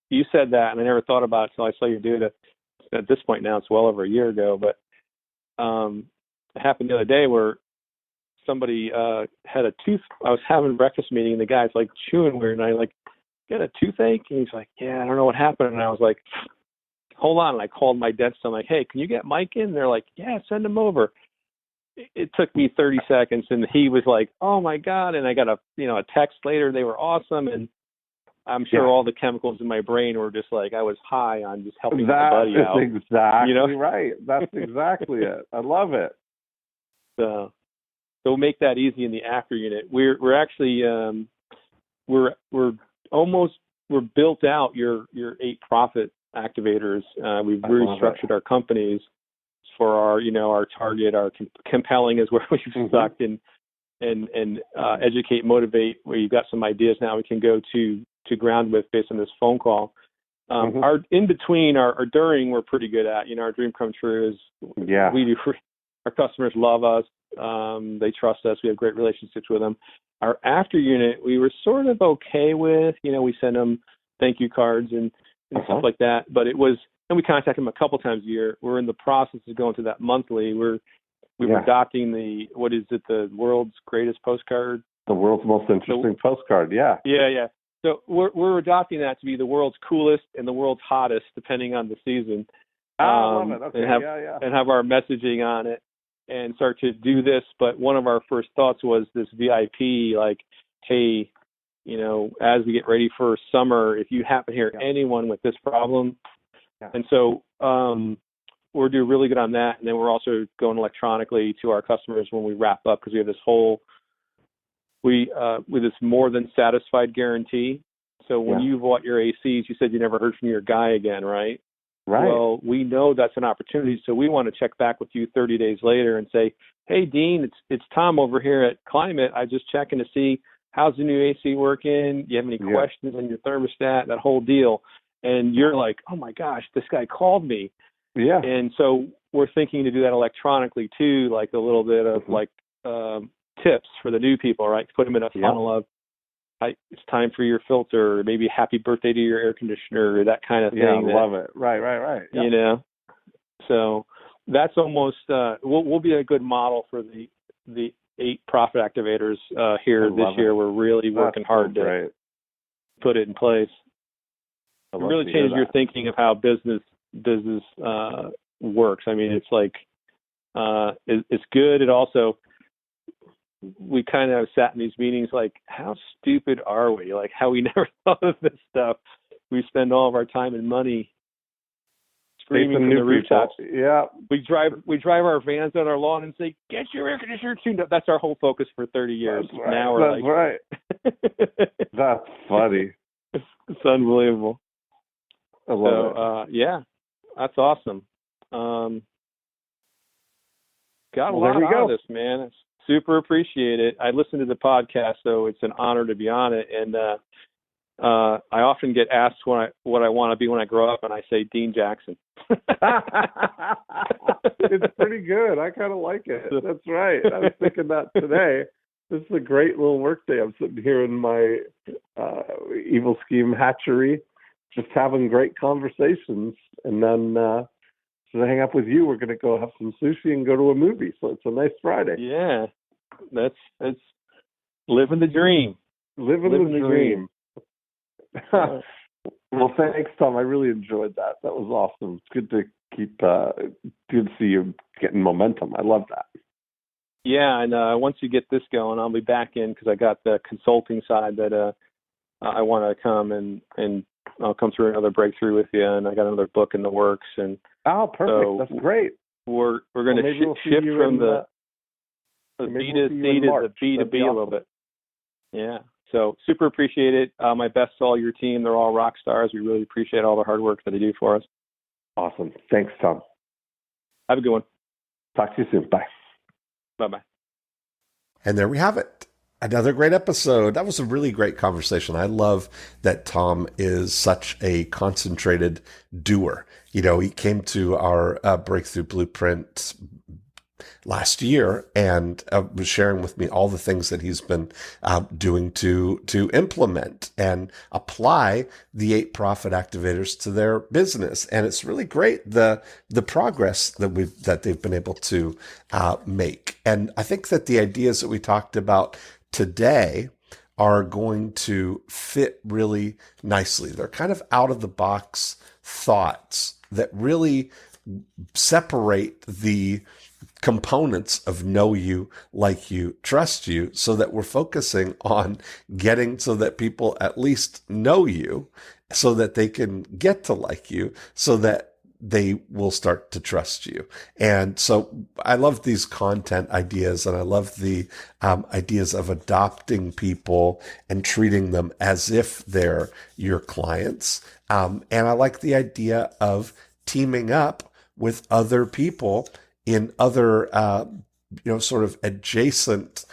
You said that, and I never thought about it until I saw you do it. At this point now, it's well over a year ago, but it happened the other day where somebody had a tooth. I was having a breakfast meeting, and the guy's like chewing weird, and I like, "Got a toothache?" And he's like, "Yeah, I don't know what happened." And I was like, "Hold on." And I called my dentist. I'm like, "Hey, can you get Mike in?" And they're like, "Yeah, send him over." It took me 30 seconds, and he was like, "Oh my God." And I got a text later. They were awesome. And I'm sure all the chemicals in my brain were just like, I was high on just helping my buddy out. That's exactly right. That's exactly it. I love it. So we'll make that easy in the after unit. We're actually, we're built out your 8 profit activators. We've restructured our companies for our target. Our compelling is where we've stuck, and educate, motivate, where you've got some ideas now we can go to ground with based on this phone call. Our in between, our during, we're pretty good at. Our dream come true is we do. Our customers love us. They trust us. We have great relationships with them. Our after unit, we were sort of okay with. We send them thank you cards and stuff like that. But it was, and we contact them a couple times a year. We're in the process of going to that monthly. We were adopting the world's greatest postcard. The world's most interesting postcard. Yeah. Yeah. So we're adopting that to be the world's coolest and the world's hottest, depending on the season. I love it. Okay. And have our messaging on it and start to do this. But one of our first thoughts was this VIP, like, hey, as we get ready for summer, if you happen to hear anyone with this problem. Yeah. And so we're doing really good on that. And then we're also going electronically to our customers when we wrap up, because we have this with this more than satisfied guarantee. So when you bought your ACs, you said you never heard from your guy again, right? Right. Well, we know that's an opportunity, so we want to check back with you 30 days later and say, hey, Dean, it's Tom over here at Climate. I just checking to see how's the new AC working. Do you have any questions on your thermostat, that whole deal? And you're like, oh, my gosh, this guy called me. Yeah. And so we're thinking to do that electronically, too, like a little bit of tips for the new people, right? Put them in a funnel of, it's time for your filter, maybe happy birthday to your air conditioner, that kind of thing. Yeah, I love it. Right. Yep. So that's almost, we'll be a good model for the 8 profit activators here this year. We're really working hard to put it in place. It really changes your thinking of how business works. I mean, it's like, it's good. It also, we kind of sat in these meetings like, how stupid are we? Like, how we never thought of this stuff. We spend all of our time and money screaming from the rooftops. Yeah. We drive our vans on our lawn and say, get your air conditioner tuned up. That's our whole focus for 30 years. That's right. Now we're right. That's funny. It's unbelievable. I love it. Yeah, that's awesome. Got a lot out of this, man. It's super appreciate it. I listen to the podcast, so it's an honor to be on it. And I often get asked what I want to be when I grow up, and I say Dean Jackson. It's pretty good. I kind of like it. That's right. I was thinking that today. This is a great little work day. I'm sitting here in my Evil Scheme hatchery, just having great conversations. And then to hang up with you, we're going to go have some sushi and go to a movie. So it's a nice Friday. Yeah, that's living the dream. Living the dream. Well, thanks, Tom. I really enjoyed that. That was awesome. It's good to good to see you getting momentum. I love that. Yeah, and once you get this going, I'll be back in because I got the consulting side that I want to come and I'll come through another breakthrough with you, and I got another book in the works. And perfect. So that's great. We're going to shift from the B to C to the B to B a little bit. Yeah. So super appreciate it. My best to all your team. They're all rock stars. We really appreciate all the hard work that they do for us. Awesome. Thanks, Tom. Have a good one. Talk to you soon. Bye. Bye-bye. And there we have it. Another great episode. That was a really great conversation. I love that Tom is such a concentrated doer. He came to our Breakthrough Blueprint last year and was sharing with me all the things that he's been doing to implement and apply the 8 profit activators to their business. And it's really great the progress that they've been able to make. And I think that the ideas that we talked about today are going to fit really nicely. They're kind of out of the box thoughts that really separate the components of know you, like you, trust you, so that we're focusing on getting so that people at least know you, so that they can get to like you, so that they will start to trust you. And so I love these content ideas, and I love the ideas of adopting people and treating them as if they're your clients. And I like the idea of teaming up with other people in other, sort of adjacent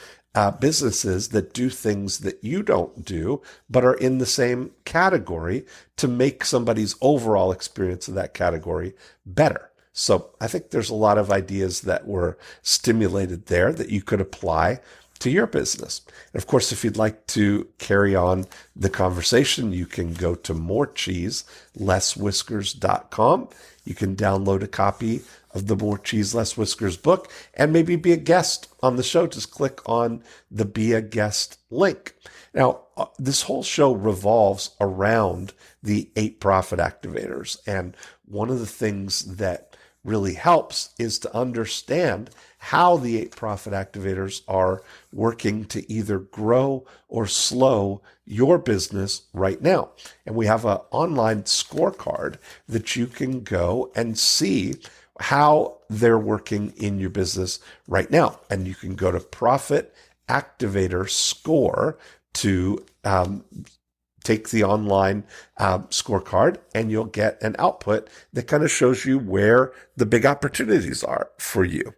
businesses that do things that you don't do, but are in the same category to make somebody's overall experience of that category better. So I think there's a lot of ideas that were stimulated there that you could apply to your business. And of course, if you'd like to carry on the conversation, you can go to morecheeselesswhiskers.com. You can download a copy of the More Cheese, Less Whiskers book and maybe be a guest on the show. Just click on the Be a Guest link. Now, this whole show revolves around the 8 profit activators. And one of the things that really helps is to understand how the 8 profit activators are working to either grow or slow your business right now. And we have an online scorecard that you can go and see how they're working in your business right now. And you can go to Profit Activator Score to take the online scorecard, and you'll get an output that kind of shows you where the big opportunities are for you.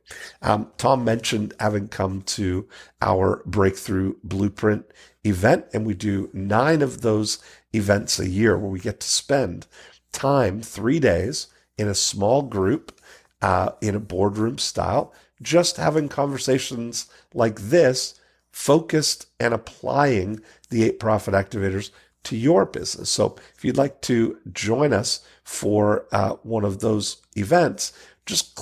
Tom mentioned having come to our Breakthrough Blueprint event, and we do 9 of those events a year where we get to spend time, 3 days in a small group, in a boardroom style, just having conversations like this, focused and applying the 8 profit activators to your business. So if you'd like to join us for one of those events, just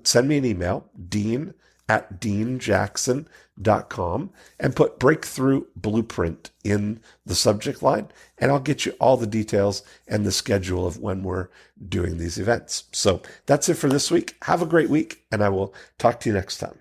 send me an email, dean@deanjackson.com, and put Breakthrough Blueprint in the subject line, and I'll get you all the details and the schedule of when we're doing these events. So that's it for this week. Have a great week, and I will talk to you next time.